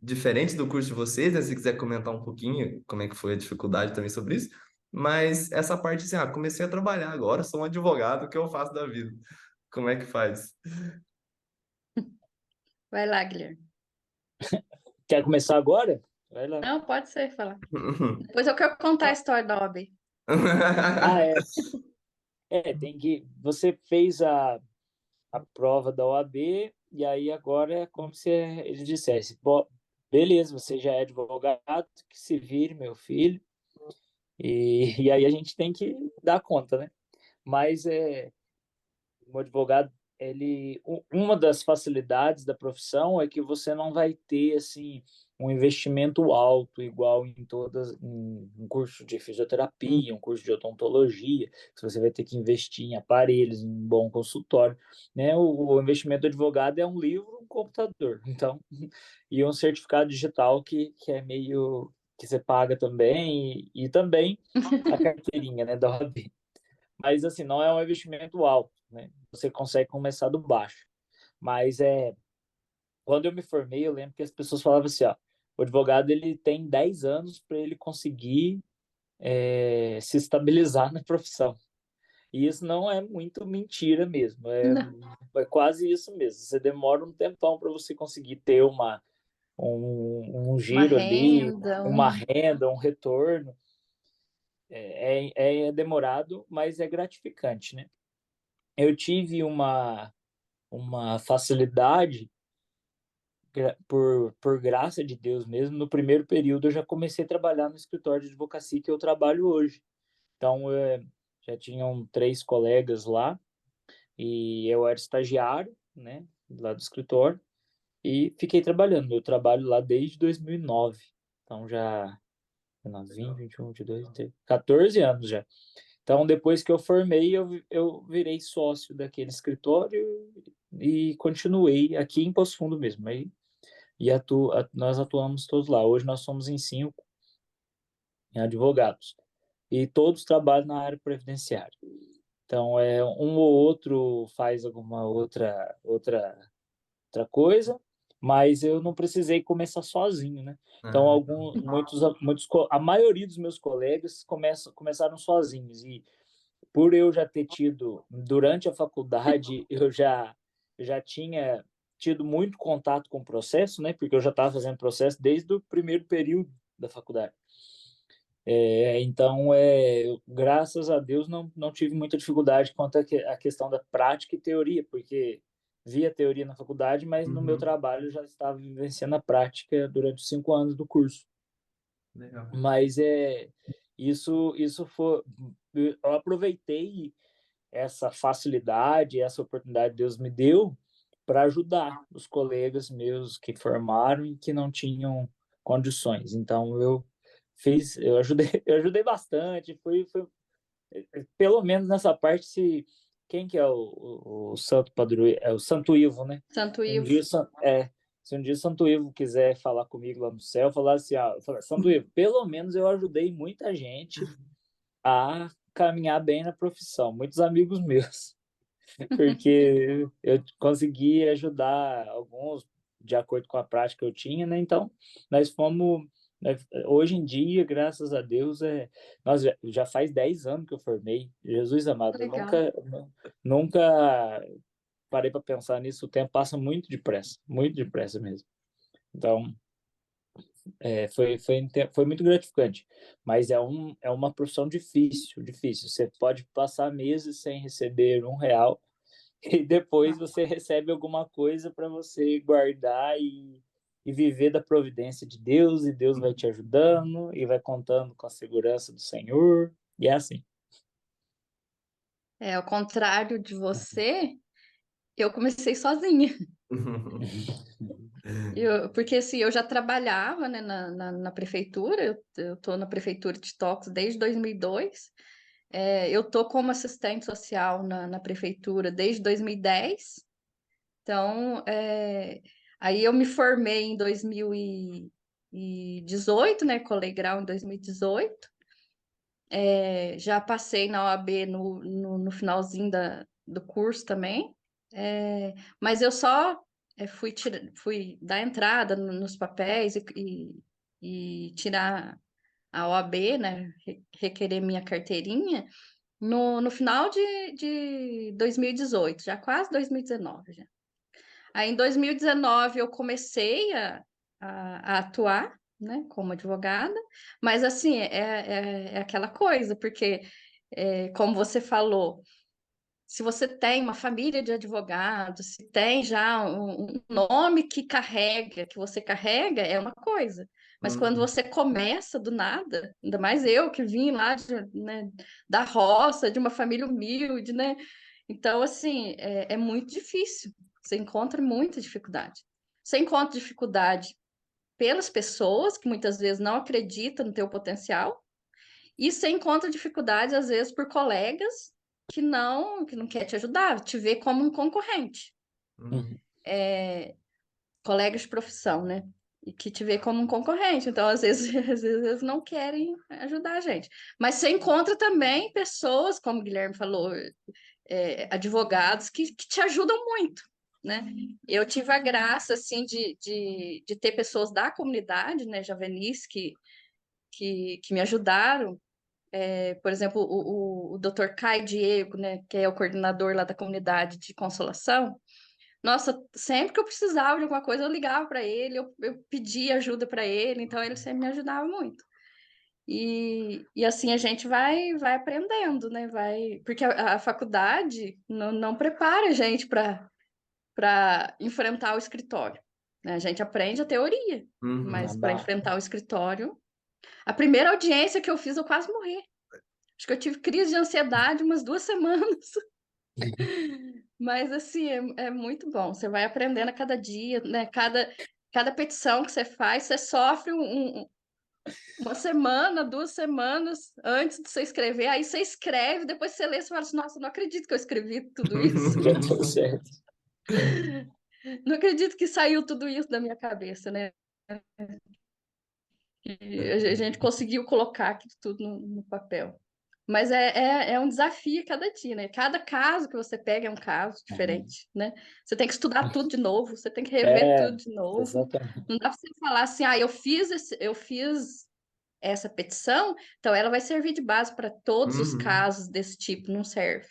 diferente do curso de vocês, né? Se quiser comentar um pouquinho como é que foi a dificuldade também sobre isso. Mas essa parte assim, comecei a trabalhar agora, sou um advogado, o que eu faço da vida? Como é que faz? vai lá, Guilherme. Quer começar agora? Vai lá. Não, pode ser falar. Depois eu quero contar a história da OAB. Ah, é. Tem que. Você fez a prova da OAB, e aí agora é como se ele dissesse: "Bom, beleza, você já é advogado, que se vire, meu filho." E aí a gente tem que dar conta, né? Mas o advogado, uma das facilidades da profissão é que você não vai ter assim um investimento alto igual em um curso de fisioterapia, um curso de odontologia, que você vai ter que investir em aparelhos, em um bom consultório, né? O investimento do advogado é um livro, um computador, então, e um certificado digital que é meio que você paga também e também a carteirinha, né, da OAB. Mas assim, não é um investimento alto, né? Você consegue começar do baixo. Mas quando eu me formei, eu lembro que as pessoas falavam assim, ó, o advogado ele tem 10 anos para ele conseguir se estabilizar na profissão. E isso não é muito mentira mesmo, Não. é quase isso mesmo. Você demora um tempão para você conseguir ter um Uma giro ali, renda, uma renda, um retorno. É demorado, mas é gratificante, né? Eu tive uma facilidade, por graça de Deus mesmo. No primeiro período eu já comecei a trabalhar no escritório de advocacia que eu trabalho hoje. Então, já tinham 3 colegas lá e eu era estagiário, né, lá do escritório, e fiquei trabalhando. Eu trabalho lá desde 2009. Então já 20, 21, 22, 23, 14 anos já. Então, depois que eu formei, eu virei sócio daquele escritório e continuei aqui em Poço Fundo mesmo. Aí, nós atuamos todos lá. Hoje nós somos em 5 advogados e todos trabalham na área previdenciária. Então, um ou outro faz alguma outra coisa, mas eu não precisei começar sozinho, né? Então, Ah, a maioria dos meus colegas começaram sozinhos e por eu já ter tido, durante a faculdade, eu já tinha tido muito contato com o processo, né? Porque eu já estava fazendo processo desde o primeiro período da faculdade. Então, graças a Deus, não tive muita dificuldade quanto à questão da prática e teoria, porque via teoria na faculdade, mas no meu uhum, trabalho eu já estava vivenciando a prática durante os 5 anos do curso. legal. Mas isso foi. Eu aproveitei essa facilidade, essa oportunidade que Deus me deu para ajudar os colegas meus que formaram e que não tinham condições. Então eu ajudei, eu ajudei bastante. Foi pelo menos nessa parte se quem que é o santo padroeiro, é o Santo Ivo, né? Santo Um Ivo. dia se um dia Santo Ivo quiser falar comigo lá no céu, falar assim, Santo Ivo, pelo menos eu ajudei muita gente a caminhar bem na profissão, muitos amigos meus, porque eu consegui ajudar alguns de acordo com a prática que eu tinha, né? Então, nós fomos. Hoje em dia, graças a Deus, nós já faz 10 anos que eu formei. Jesus amado, eu Legal. nunca parei para pensar nisso. O tempo passa muito depressa mesmo. Então, foi muito gratificante, mas é uma profissão difícil, difícil. Você pode passar meses sem receber R$ 1 e depois você recebe alguma coisa para você guardar e viver da providência de Deus, e Deus vai te ajudando, e vai contando com a segurança do Senhor, e é assim. Ao contrário de você, eu comecei sozinha. Porque assim, eu já trabalhava, né, na prefeitura, eu estou na prefeitura de Tóquio desde 2002. Eu estou como assistente social na prefeitura desde 2010. Então, aí eu me formei em 2018, né? Colei grau em 2018. Já passei na OAB no finalzinho do curso também. Mas eu só fui dar entrada nos papéis e tirar a OAB, né? Requerer minha carteirinha no final de 2018, já quase 2019 já. Aí em 2019 eu comecei a atuar, né, como advogada, mas assim, é aquela coisa, porque, como você falou, se você tem uma família de advogados, se tem já um nome que você carrega, é uma coisa. Mas quando você começa do nada, ainda mais eu que vim lá né, da roça, de uma família humilde, né? Então, assim, é muito difícil. Você encontra muita dificuldade. Você encontra dificuldade pelas pessoas que muitas vezes não acreditam no teu potencial, e você encontra dificuldade, às vezes, por colegas que não quer te ajudar, te vê como um concorrente. Colegas de profissão, né? E que te vê como um concorrente. Então, às vezes, às vezes eles não querem ajudar a gente. Mas você encontra também pessoas, como o Guilherme falou, advogados que te ajudam muito, né? Eu tive a graça, assim, de ter pessoas da comunidade, né, Javenice, que me ajudaram. Por exemplo, o Dr. Caio Diego, né, que é o coordenador lá da comunidade de Consolação. Nossa, sempre que eu precisava de alguma coisa, eu ligava para ele, eu pedia ajuda para ele, então ele sempre me ajudava muito. E assim a gente vai aprendendo, né? Porque a faculdade não prepara a gente para enfrentar o escritório, né? A gente aprende a teoria, mas para enfrentar o escritório. A primeira audiência que eu fiz, eu quase morri. Acho que eu tive crise de ansiedade umas 2 semanas. Mas, assim, é muito bom. Você vai aprendendo a cada dia, né? Cada petição que você faz, você sofre uma semana, 2 semanas antes de você escrever. Aí você escreve, depois você lê e fala assim, nossa, não acredito que eu escrevi tudo isso. Já deu certo. Não acredito que saiu tudo isso da minha cabeça, né? E a gente conseguiu colocar aqui tudo no papel. Mas é um desafio cada dia, né? Cada caso que você pega é um caso diferente, né? Você tem que estudar tudo de novo, você tem que rever tudo de novo. Exatamente. Não dá para você falar assim, eu fiz essa petição, então ela vai servir de base para todos os casos desse tipo. Não serve.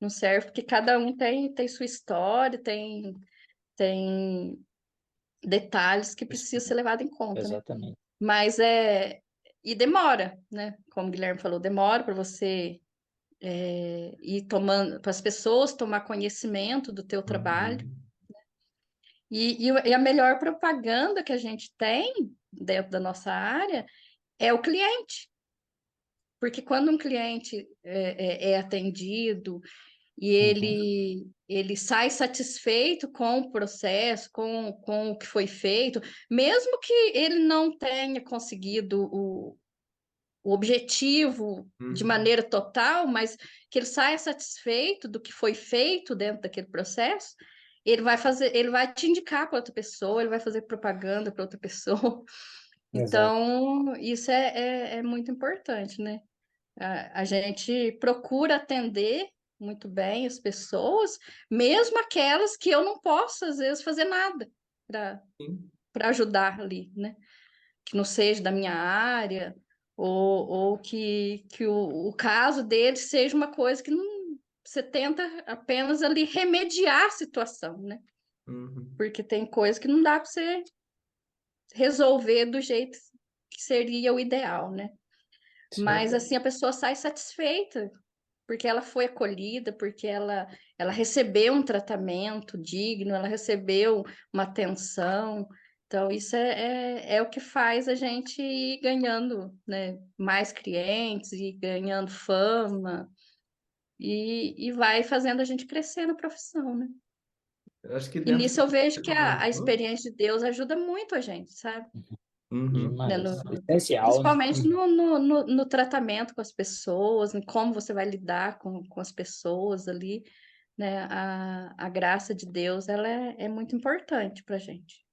Não serve, porque cada um tem sua história, tem detalhes que precisam ser levados em conta, né? Exatamente. Mas e demora, né? Como o Guilherme falou, demora para você ir tomando, para as pessoas tomar conhecimento do teu trabalho. E a melhor propaganda que a gente tem dentro da nossa área é o cliente. Porque quando um cliente é atendido e ele sai satisfeito com o processo, com o que foi feito, mesmo que ele não tenha conseguido o objetivo de maneira total, mas que ele saia satisfeito do que foi feito dentro daquele processo, ele vai te indicar para outra pessoa, ele vai fazer propaganda para outra pessoa. Então, isso é muito importante, né? A gente procura atender muito bem as pessoas, mesmo aquelas que eu não posso, às vezes, fazer nada para ajudar ali, né? Que não seja da minha área, ou que o caso dele seja uma coisa que não, você tenta apenas ali remediar a situação, né? Porque tem coisa que não dá para você resolver do jeito que seria o ideal, né? Mas assim a pessoa sai satisfeita, porque ela foi acolhida, porque ela recebeu um tratamento digno, ela recebeu uma atenção. Então, isso é o que faz a gente ir ganhando, né, mais clientes e ganhando fama e vai fazendo a gente crescer na profissão, né? Eu acho que E dentro nisso do eu vejo que que você a comentou. experiência de Deus ajuda muito a gente, sabe? Uhum. Né, Demais. Essencial, né? principalmente no tratamento com as pessoas, em como você vai lidar com as pessoas ali, né? A graça de Deus, ela é muito importante para a gente.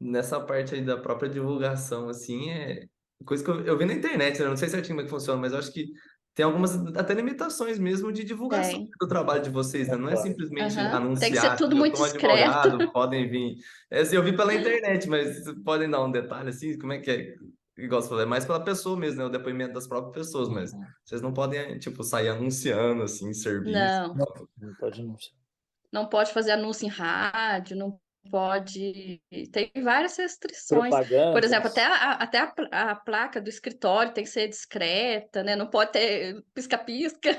Nessa parte aí da própria divulgação, assim, é coisa que eu vi na internet, né? Eu não sei certinho como é que funciona, mas eu acho que tem algumas até limitações mesmo de divulgação Tem. do trabalho de vocês, né? Não é Concordo. simplesmente Aham. Tem que ser anunciar tudo que eu muito sou um discreto. advogado, podem vir. Essa eu vi pela internet, mas podem dar um detalhe assim, como é que é? Igual você falou, é mais pela pessoa mesmo, né? O depoimento das próprias pessoas, mas Uhum. vocês não podem, tipo, sair anunciando, assim, serviço. Não, Não pode anunciar. não pode fazer anúncio em rádio, não pode. Tem várias restrições. Por exemplo, Propagandas. até a placa do escritório tem que ser discreta, né? Não pode ter pisca-pisca,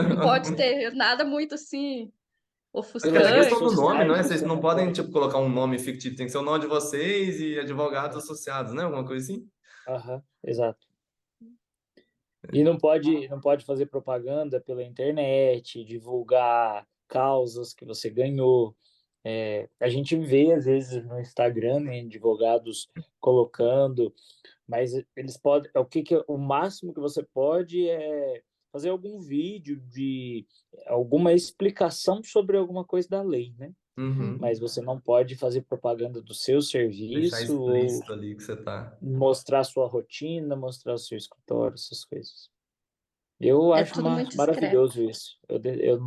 não pode ter nada muito assim Acho que até a Redes questão do ofuscante, nome, não sabe? sociais é? Vocês você não não podem, pode. tipo, colocar um nome fictício, tem que ser o nome de vocês e advogados associados, né? Alguma coisa assim? Aham, exato. E não pode fazer propaganda pela internet, divulgar causas que você ganhou. A gente vê, às vezes, no Instagram, né, advogados colocando, mas eles podem. O máximo que você pode é fazer algum vídeo de alguma explicação sobre alguma coisa da lei, né? Uhum. Mas você não pode fazer propaganda do seu Deixar serviço ou explícito ali que você tá. mostrar sua rotina, mostrar o seu escritório, essas coisas. Eu É acho tudo muito discreto. maravilhoso isso. Eu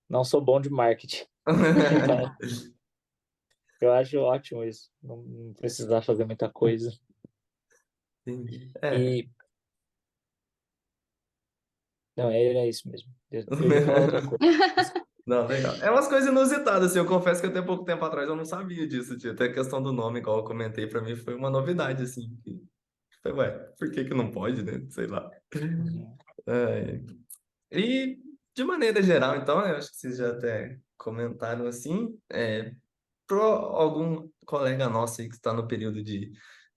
não sou bom de marketing, então eu acho ótimo isso. Não precisar fazer muita coisa. Entendi. É. E não, era isso mesmo. Eu ia falar outra coisa. Não, legal. É umas coisas inusitadas, assim. Eu confesso que até pouco tempo atrás eu não sabia disso, tio. Até a questão do nome, igual eu comentei, pra mim foi uma novidade, assim. Foi, ué, por que que não pode, né? Sei lá. Uhum. É. E, de maneira geral, então, eu acho que vocês já até comentaram assim, para algum colega nosso aí que está no período de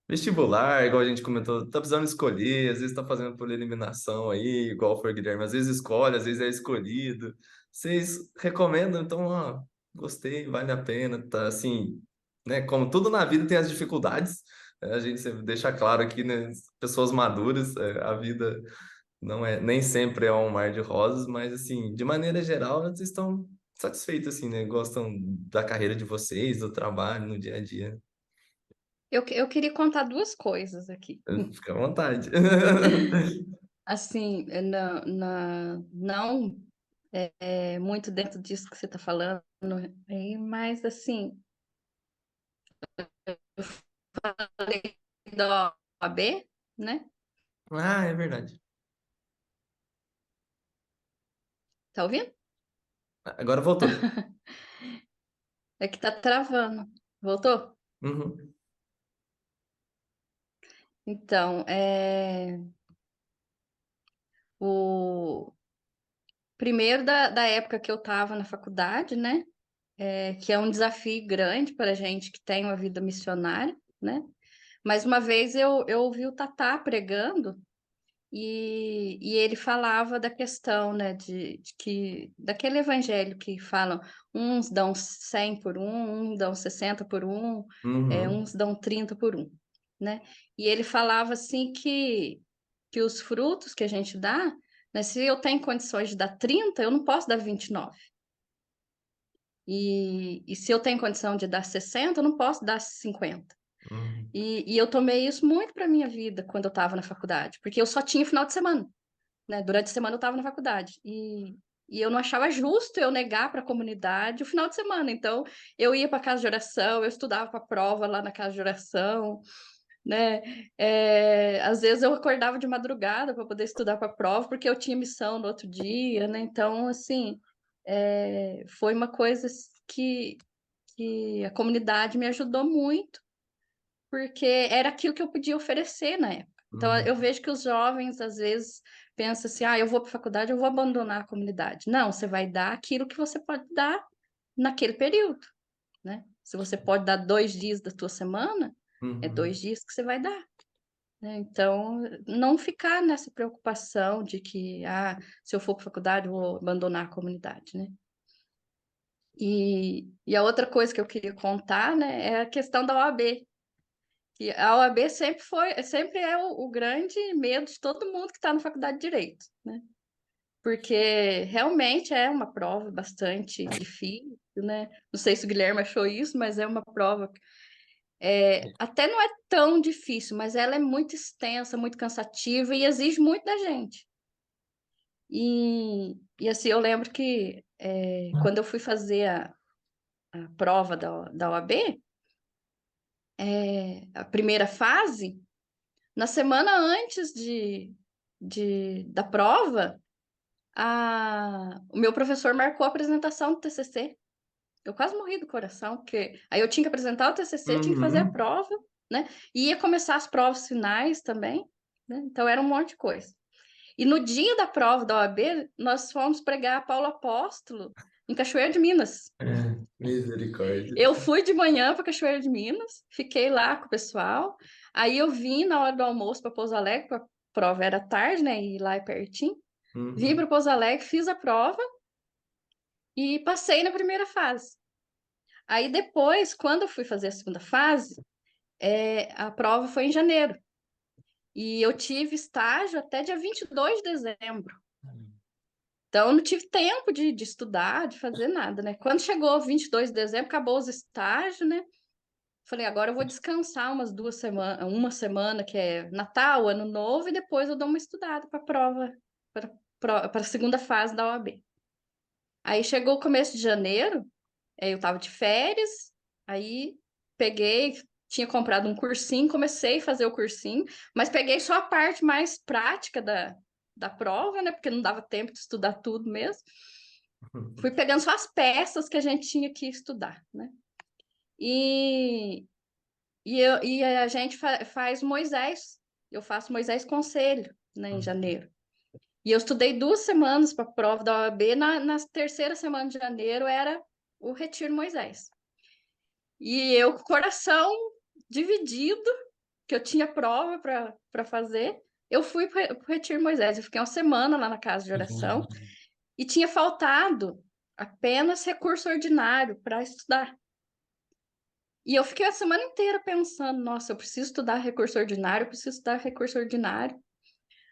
vestibular, igual a gente comentou, tá precisando escolher, às vezes está fazendo por eliminação aí, igual foi o Guilherme, às vezes escolhe, às vezes é escolhido. Vocês recomendam, então, ó, gostei, vale a pena, tá assim, né? Como tudo na vida tem as dificuldades, a gente sempre deixa claro aqui, né? Pessoas maduras, a vida não é, nem sempre é um mar de rosas, mas assim, de maneira geral, vocês estão satisfeitos, assim, né? Gostam da carreira de vocês, do trabalho no dia a dia. Eu queria contar duas coisas aqui. Fica à vontade. Assim, não muito dentro disso que você está falando, aí, mas assim, falei da OAB, né? Ah, é verdade. Tá ouvindo? Agora voltou. É que tá travando. Voltou? Uhum. Então, o primeiro da época que eu estava na faculdade, né? Que é um desafio grande para a gente que tem uma vida missionária, né? Mas uma vez eu ouvi o Tatá pregando e ele falava da questão, né, de que daquele evangelho que falam uns dão 100 por um, uns dão 60 por um, Uhum. uns dão 30 por um, né? E ele falava assim que os frutos que a gente dá, né, se eu tenho condições de dar 30, eu não posso dar 29. E se eu tenho condição de dar 60, eu não posso dar 50. Uhum. E eu tomei isso muito para minha vida quando eu estava na faculdade, porque eu só tinha final de semana, né? Durante a semana eu estava na faculdade. E eu não achava justo eu negar para a comunidade o final de semana. Então, eu ia para a casa de oração, eu estudava para a prova lá na casa de oração, né? Às vezes eu acordava de madrugada para poder estudar para a prova, porque eu tinha missão no outro dia, né? Então, assim, foi uma coisa que a comunidade me ajudou muito, porque era aquilo que eu podia oferecer na época. Então, Uhum. eu vejo que os jovens, às vezes, pensam assim, eu vou para a faculdade, eu vou abandonar a comunidade. Não, você vai dar aquilo que você pode dar naquele período, né? Se você pode dar 2 dias da tua semana, é Uhum. 2 dias que você vai dar, né? Então, não ficar nessa preocupação de que, se eu for para a faculdade, eu vou abandonar a comunidade, né? E a outra coisa que eu queria contar, né, é a questão da OAB. Que a OAB sempre é o grande medo de todo mundo que está na faculdade de Direito, né? Porque realmente é uma prova bastante difícil, né? Não sei se o Guilherme achou isso, mas é uma prova até não é tão difícil, mas ela é muito extensa, muito cansativa e exige muito da gente. E assim, eu lembro que quando eu fui fazer a prova da OAB, a primeira fase, na semana antes da prova, o meu professor marcou a apresentação do TCC. Eu quase morri do coração, porque aí eu tinha que apresentar o TCC, tinha que fazer a Uhum. prova, né? E ia começar as provas finais também, né? Então era um monte de coisa. E no dia da prova da OAB, nós fomos pregar Paulo Apóstolo em Cachoeira de Minas. Misericórdia. Eu fui de manhã para Cachoeira de Minas, fiquei lá com o pessoal. Aí eu vim na hora do almoço para Pouso Alegre, a prova era tarde, né? E lá é pertinho. Vim para Uhum. Pouso Alegre, fiz a prova e passei na primeira fase. Aí depois, quando eu fui fazer a segunda fase, a prova foi em janeiro. E eu tive estágio até dia 22 de dezembro. Então, eu não tive tempo de estudar, de fazer nada, né? Quando chegou 22 de dezembro, acabou os estágios, né? Falei, agora eu vou descansar umas 2 semanas, uma semana, que é Natal, Ano Novo, e depois eu dou uma estudada para a prova, para a segunda fase da OAB. Aí chegou o começo de janeiro, eu estava de férias, aí peguei, tinha comprado um cursinho, comecei a fazer o cursinho, mas peguei só a parte mais prática da prova, né? Porque não dava tempo de estudar tudo mesmo. Fui pegando só as peças que a gente tinha que estudar, né? E a gente faz Moisés. Eu faço Moisés Conselho, né, em janeiro. E eu estudei 2 semanas para a prova da OAB. Na terceira semana de janeiro era o Retiro Moisés. E eu com o coração dividido, que eu tinha prova para fazer, eu fui para o Retiro Moisés. Eu fiquei uma semana lá na casa de oração e tinha faltado apenas recurso ordinário para estudar. E eu fiquei a semana inteira pensando, nossa, eu preciso estudar recurso ordinário, eu preciso estudar recurso ordinário.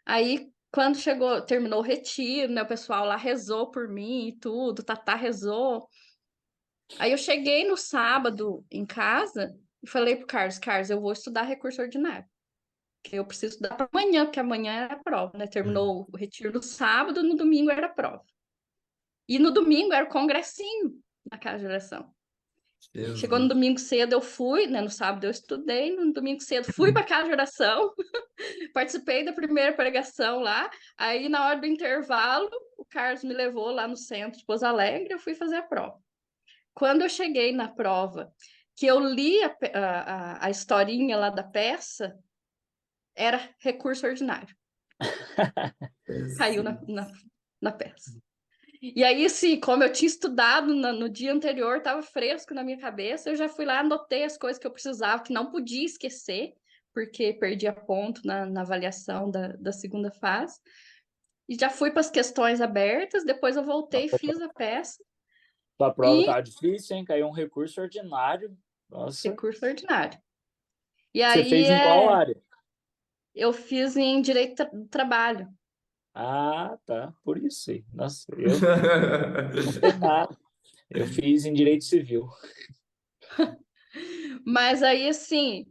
Aí, quando terminou o retiro, né, o pessoal lá rezou por mim e tudo, Tatá rezou. Aí eu cheguei no sábado em casa e falei pro Carlos, eu vou estudar recurso ordinário. Que eu preciso estudar para amanhã, porque amanhã era a prova, né? Terminou o retiro no sábado, no domingo era a prova. E no domingo era o congressinho na casa de oração. Chegou no Jesus. domingo cedo, eu fui, né? No sábado eu estudei, no domingo cedo fui para casa de oração, participei da primeira pregação lá. Aí, na hora do intervalo, o Carlos me levou lá no centro de Pouso Alegre, eu fui fazer a prova. Quando eu cheguei na prova, que eu li a historinha lá da peça, era recurso ordinário. Caiu na peça. E aí, assim, como eu tinha estudado no dia anterior, estava fresco na minha cabeça, eu já fui lá, anotei as coisas que eu precisava, que não podia esquecer, porque perdia ponto na avaliação da segunda fase. E já fui para as questões abertas, depois eu voltei, fiz a peça. A prova E estava difícil, hein? Caiu um recurso ordinário. Nossa. recurso ordinário. E Você aí fez em qual área? eu fiz em Direito do Trabalho. Ah, tá. Por isso. Nossa, eu não sei nada. Eu fiz em Direito Civil. Mas aí, assim,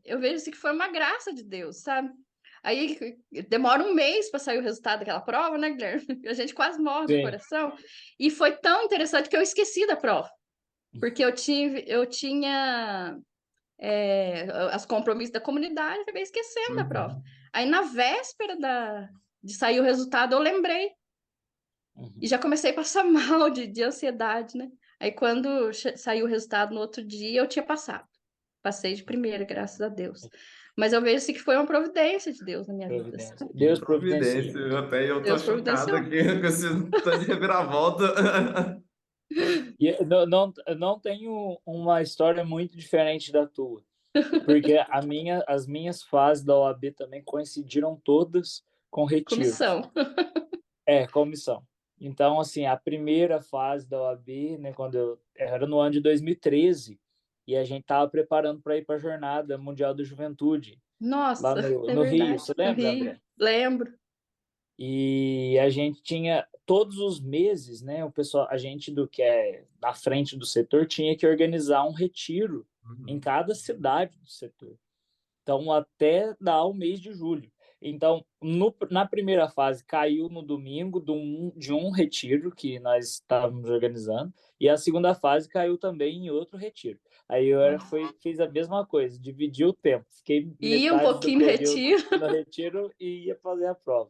eu vejo assim, que foi uma graça de Deus, sabe? Aí demora um mês para sair o resultado daquela prova, né, Guilherme? A gente quase morre do Sim. coração. E foi tão interessante que eu esqueci da prova. Porque eu tinha os compromissos da comunidade, acabei esquecendo da prova. Aí na véspera de sair o resultado, eu lembrei. E já comecei a passar mal de ansiedade, né? Aí quando saiu o resultado no outro dia, eu tinha passado. Passei de primeira, graças a Deus. Mas eu vejo assim, que foi uma providência de Deus na minha vida. Providência. Sabe? Deus Providência. providencia. Eu tô Deus chocado providenciou. aqui com esse tanto de reviravolta. E eu não tenho uma história muito diferente da tua, porque as minhas fases da OAB também coincidiram todas com retiros. Comissão. Comissão. Então, assim, a primeira fase da OAB, né, quando eu era no ano de 2013, e a gente estava preparando para ir para a Jornada Mundial da Juventude, lá Nossa, é no Rio. verdade. Você No lembra, Rio. André? Lembro. E a gente tinha todos os meses, né? O pessoal, a gente do que é da frente do setor tinha que organizar um retiro em Uhum. cada cidade do setor. Então, até dar o mês de julho. Então, na primeira fase, caiu no domingo de um retiro que nós estávamos organizando, e a segunda fase caiu também em outro retiro. Aí fiz a mesma coisa, dividi o tempo. Fiquei Ia um metade do pouquinho no período retiro. no retiro e ia fazer a prova.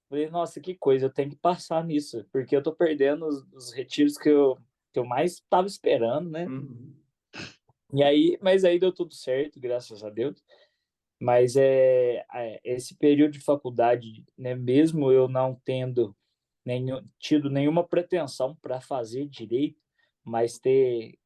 Falei, nossa, que coisa, eu tenho que passar nisso, porque eu tô perdendo os retiros que eu mais estava esperando, né? Uhum. E aí, mas aí deu tudo certo, graças a Deus. Mas esse período de faculdade, né, mesmo eu não tendo tido nenhuma pretensão para fazer direito, mas ter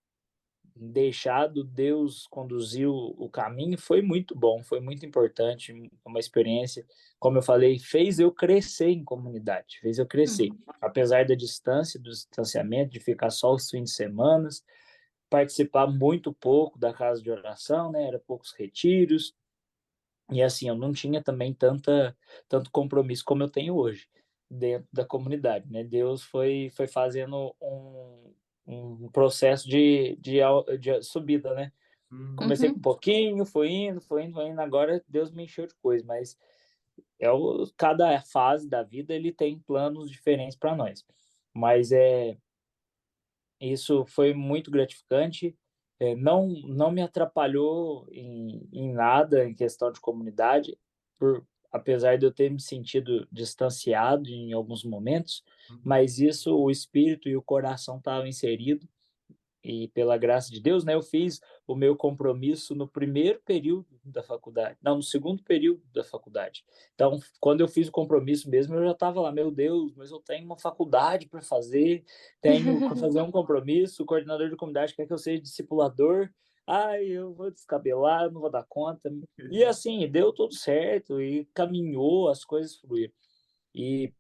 deixado Deus conduzir o caminho foi muito bom, foi muito importante, uma experiência, como eu falei, fez eu crescer em comunidade, fez eu crescer, apesar da distância, do distanciamento, de ficar só os fins de semana, participar muito pouco da casa de oração, né, era poucos retiros, e assim, eu não tinha também tanto compromisso como eu tenho hoje dentro da comunidade, né? Deus foi fazendo um processo de subida, né? Comecei com um Uhum. pouquinho, foi indo, agora Deus me encheu de coisa, mas cada fase da vida ele tem planos diferentes para nós. Mas isso foi muito gratificante. Não me atrapalhou em nada em questão de comunidade, apesar de eu ter me sentido distanciado em alguns momentos, mas isso, o espírito e o coração estavam inseridos e pela graça de Deus, né, eu fiz o meu compromisso no primeiro período da faculdade, não, no segundo período da faculdade. Então, quando eu fiz o compromisso mesmo, eu já estava lá, meu Deus, mas eu tenho uma faculdade para fazer, tenho que fazer um compromisso, o coordenador de comunidade quer que eu seja discipulador, ai, eu vou descabelar, não vou dar conta. E assim, deu tudo certo e caminhou, as coisas fluíram. E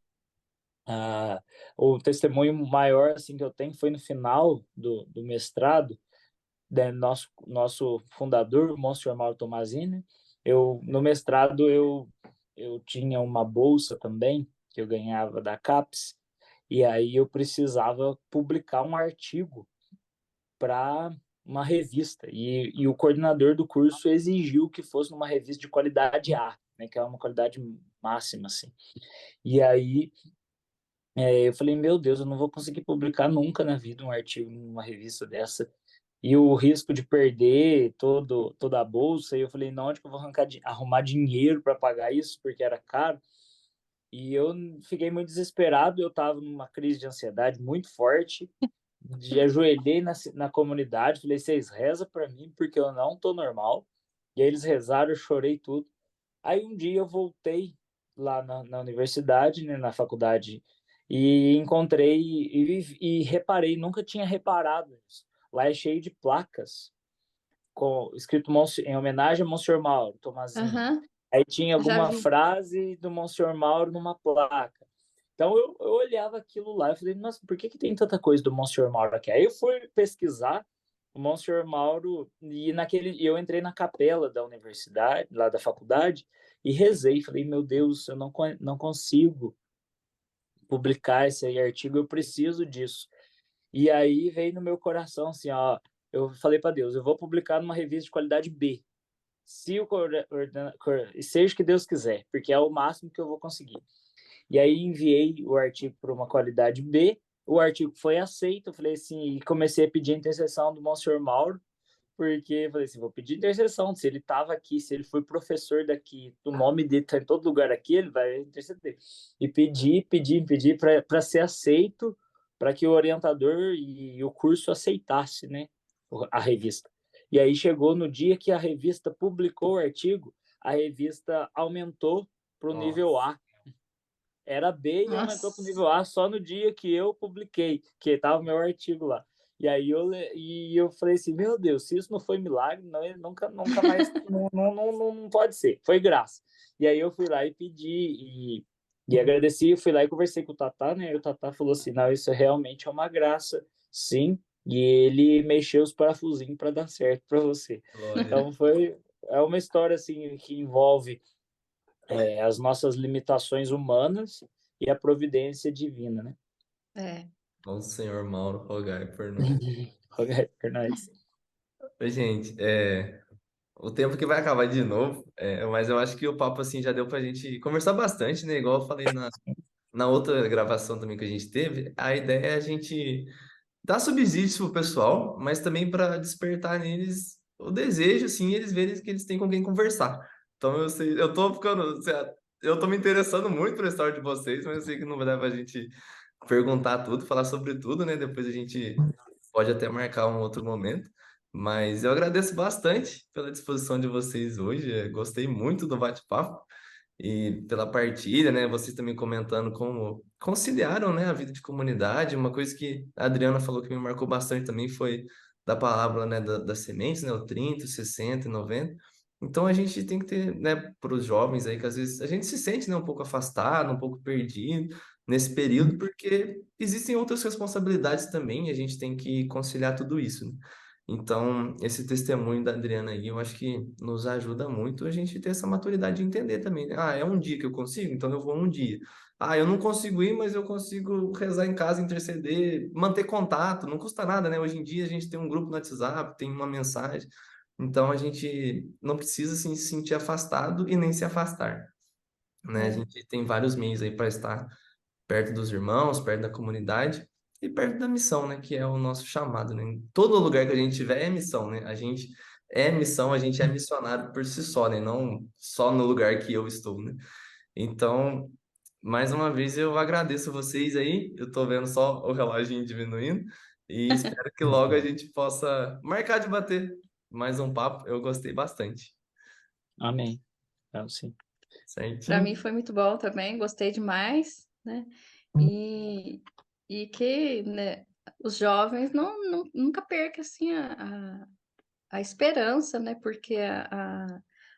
o testemunho maior assim que eu tenho foi no final do mestrado, né, nosso fundador, o Monsenhor Mauro Tomazini. No mestrado eu tinha uma bolsa também que eu ganhava da CAPES, e aí eu precisava publicar um artigo para uma revista, e o coordenador do curso exigiu que fosse numa revista de qualidade A, né, que é uma qualidade máxima assim. E aí eu falei, meu Deus, eu não vou conseguir publicar nunca na vida um artigo numa revista dessa. E o risco de perder toda a bolsa, e eu falei, não, onde que eu vou arrumar dinheiro para pagar isso, porque era caro. E eu fiquei muito desesperado, eu estava numa crise de ansiedade muito forte, de ajoelhei na comunidade, falei, vocês rezam para mim, porque eu não tô normal. E aí eles rezaram, eu chorei tudo. Aí um dia eu voltei lá na universidade, né, na faculdade, e encontrei e reparei, nunca tinha reparado isso. Lá é cheio de placas escrito em homenagem a Monsenhor Mauro Tomazini. Uhum. Aí tinha Já alguma vi. frase do Monsenhor Mauro numa placa. Então eu olhava aquilo lá e falei, nossa, por que tem tanta coisa do Monsenhor Mauro aqui? Aí eu fui pesquisar o Monsenhor Mauro e eu entrei na capela da universidade, lá da faculdade, e rezei, falei, meu Deus, eu não consigo publicar esse artigo, eu preciso disso. E aí veio no meu coração assim, ó, eu falei para Deus, eu vou publicar numa revista de qualidade B, se seja o que Deus quiser, porque é o máximo que eu vou conseguir. E aí enviei o artigo para uma qualidade B, o artigo foi aceito, eu falei assim, e comecei a pedir a intercessão do Monsenhor Mauro, porque eu falei assim, vou pedir intercessão, se ele estava aqui, se ele foi professor daqui, o nome dele está em todo lugar aqui, ele vai interceder. E pedi para ser aceito, para que o orientador e o curso aceitasse, né, a revista. E aí chegou no dia que a revista publicou o artigo, a revista aumentou para o nível A. Era B e aumentou para o Nossa. nível A só no dia que eu publiquei, que estava o meu artigo lá. E aí eu falei assim, meu Deus, se isso não foi milagre, não, nunca mais, não pode ser, foi graça. E aí eu fui lá e pedi e agradeci, eu fui lá e conversei com o Tatá, né? E o Tatá falou assim, não, isso realmente é uma graça, sim. E ele mexeu os parafusinhos para dar certo para você. Glória. Então é uma história assim que envolve as nossas limitações humanas e a providência divina, né? É. Ó Senhor Mauro, rogai por nós. Rogai por nós. Oi, gente, o tempo que vai acabar de novo, mas eu acho que o papo assim já deu pra gente conversar bastante, né? Igual eu falei na outra gravação também que a gente teve, a ideia é a gente dar subsídios pro pessoal, mas também para despertar neles o desejo, assim, eles verem que eles têm com quem conversar. Então eu sei, eu tô ficando, eu tô me interessando muito pela história de vocês, mas eu sei que não vai dar pra gente perguntar tudo, falar sobre tudo, né? Depois a gente pode até marcar um outro momento. Mas eu agradeço bastante pela disposição de vocês hoje. Gostei muito do bate-papo e pela partilha, né? Vocês também comentando como conciliaram, né, a vida de comunidade. Uma coisa que a Adriana falou que me marcou bastante também foi da palavra, né, das sementes, né, o 30, o 60 e 90. Então a gente tem que ter, né, para os jovens aí que às vezes a gente se sente, né, um pouco afastado, um pouco perdido nesse período, porque existem outras responsabilidades também e a gente tem que conciliar tudo isso, né? Então, esse testemunho da Adriana aí, eu acho que nos ajuda muito a gente ter essa maturidade de entender também, né? Ah, é um dia que eu consigo, então eu vou um dia. Ah, eu não consigo ir, mas eu consigo rezar em casa, interceder, manter contato, não custa nada, né? Hoje em dia a gente tem um grupo no WhatsApp, tem uma mensagem, então a gente não precisa assim, se sentir afastado e nem se afastar, né? A É. gente tem vários meios aí para estar perto dos irmãos, perto da comunidade e perto da missão, né? Que é o nosso chamado, né? Em todo lugar que a gente tiver é missão, né? A gente é missão, a gente é missionário por si só, né? Não só no lugar que eu estou, né? Então, mais uma vez eu agradeço vocês aí. Eu tô vendo só o relógio diminuindo e espero que logo a gente possa marcar de bater mais um papo. Eu gostei bastante. Amém. Então, sim. Para mim Certinho? foi muito bom também, gostei demais, né? E, e que, né, os jovens nunca percam assim a esperança, né? Porque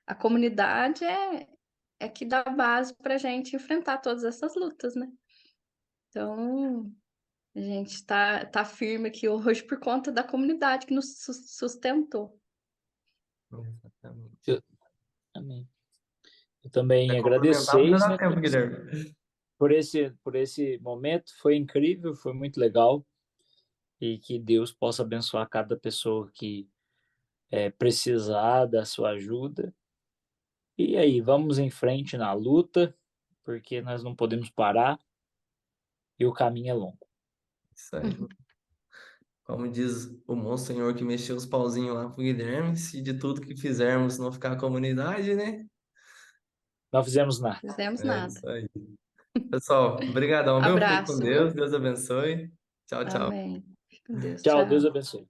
a comunidade é que dá base para a gente enfrentar todas essas lutas, né? Então, a gente tá firme aqui hoje por conta da comunidade que nos sustentou. Exatamente. Eu- Amém. Eu também Quer agradeço complementar? Ainda vocês, dá né, tempo, Guilherme. por esse momento. Foi incrível, foi muito legal. E que Deus possa abençoar cada pessoa que precisar da sua ajuda. E aí, vamos em frente na luta, porque nós não podemos parar e o caminho é longo. Isso aí. Como diz o Monsenhor que mexeu os pauzinhos lá pro Guilherme, se de tudo que fizermos não ficar a comunidade, né? Não fizemos nada. Fizemos É nada. isso aí. Pessoal, brigadão, viu? Fique com Abraço, Deus, viu? Deus abençoe. Tchau, tchau. Amém. Fique com Deus. Tchau, Deus Tchau. abençoe.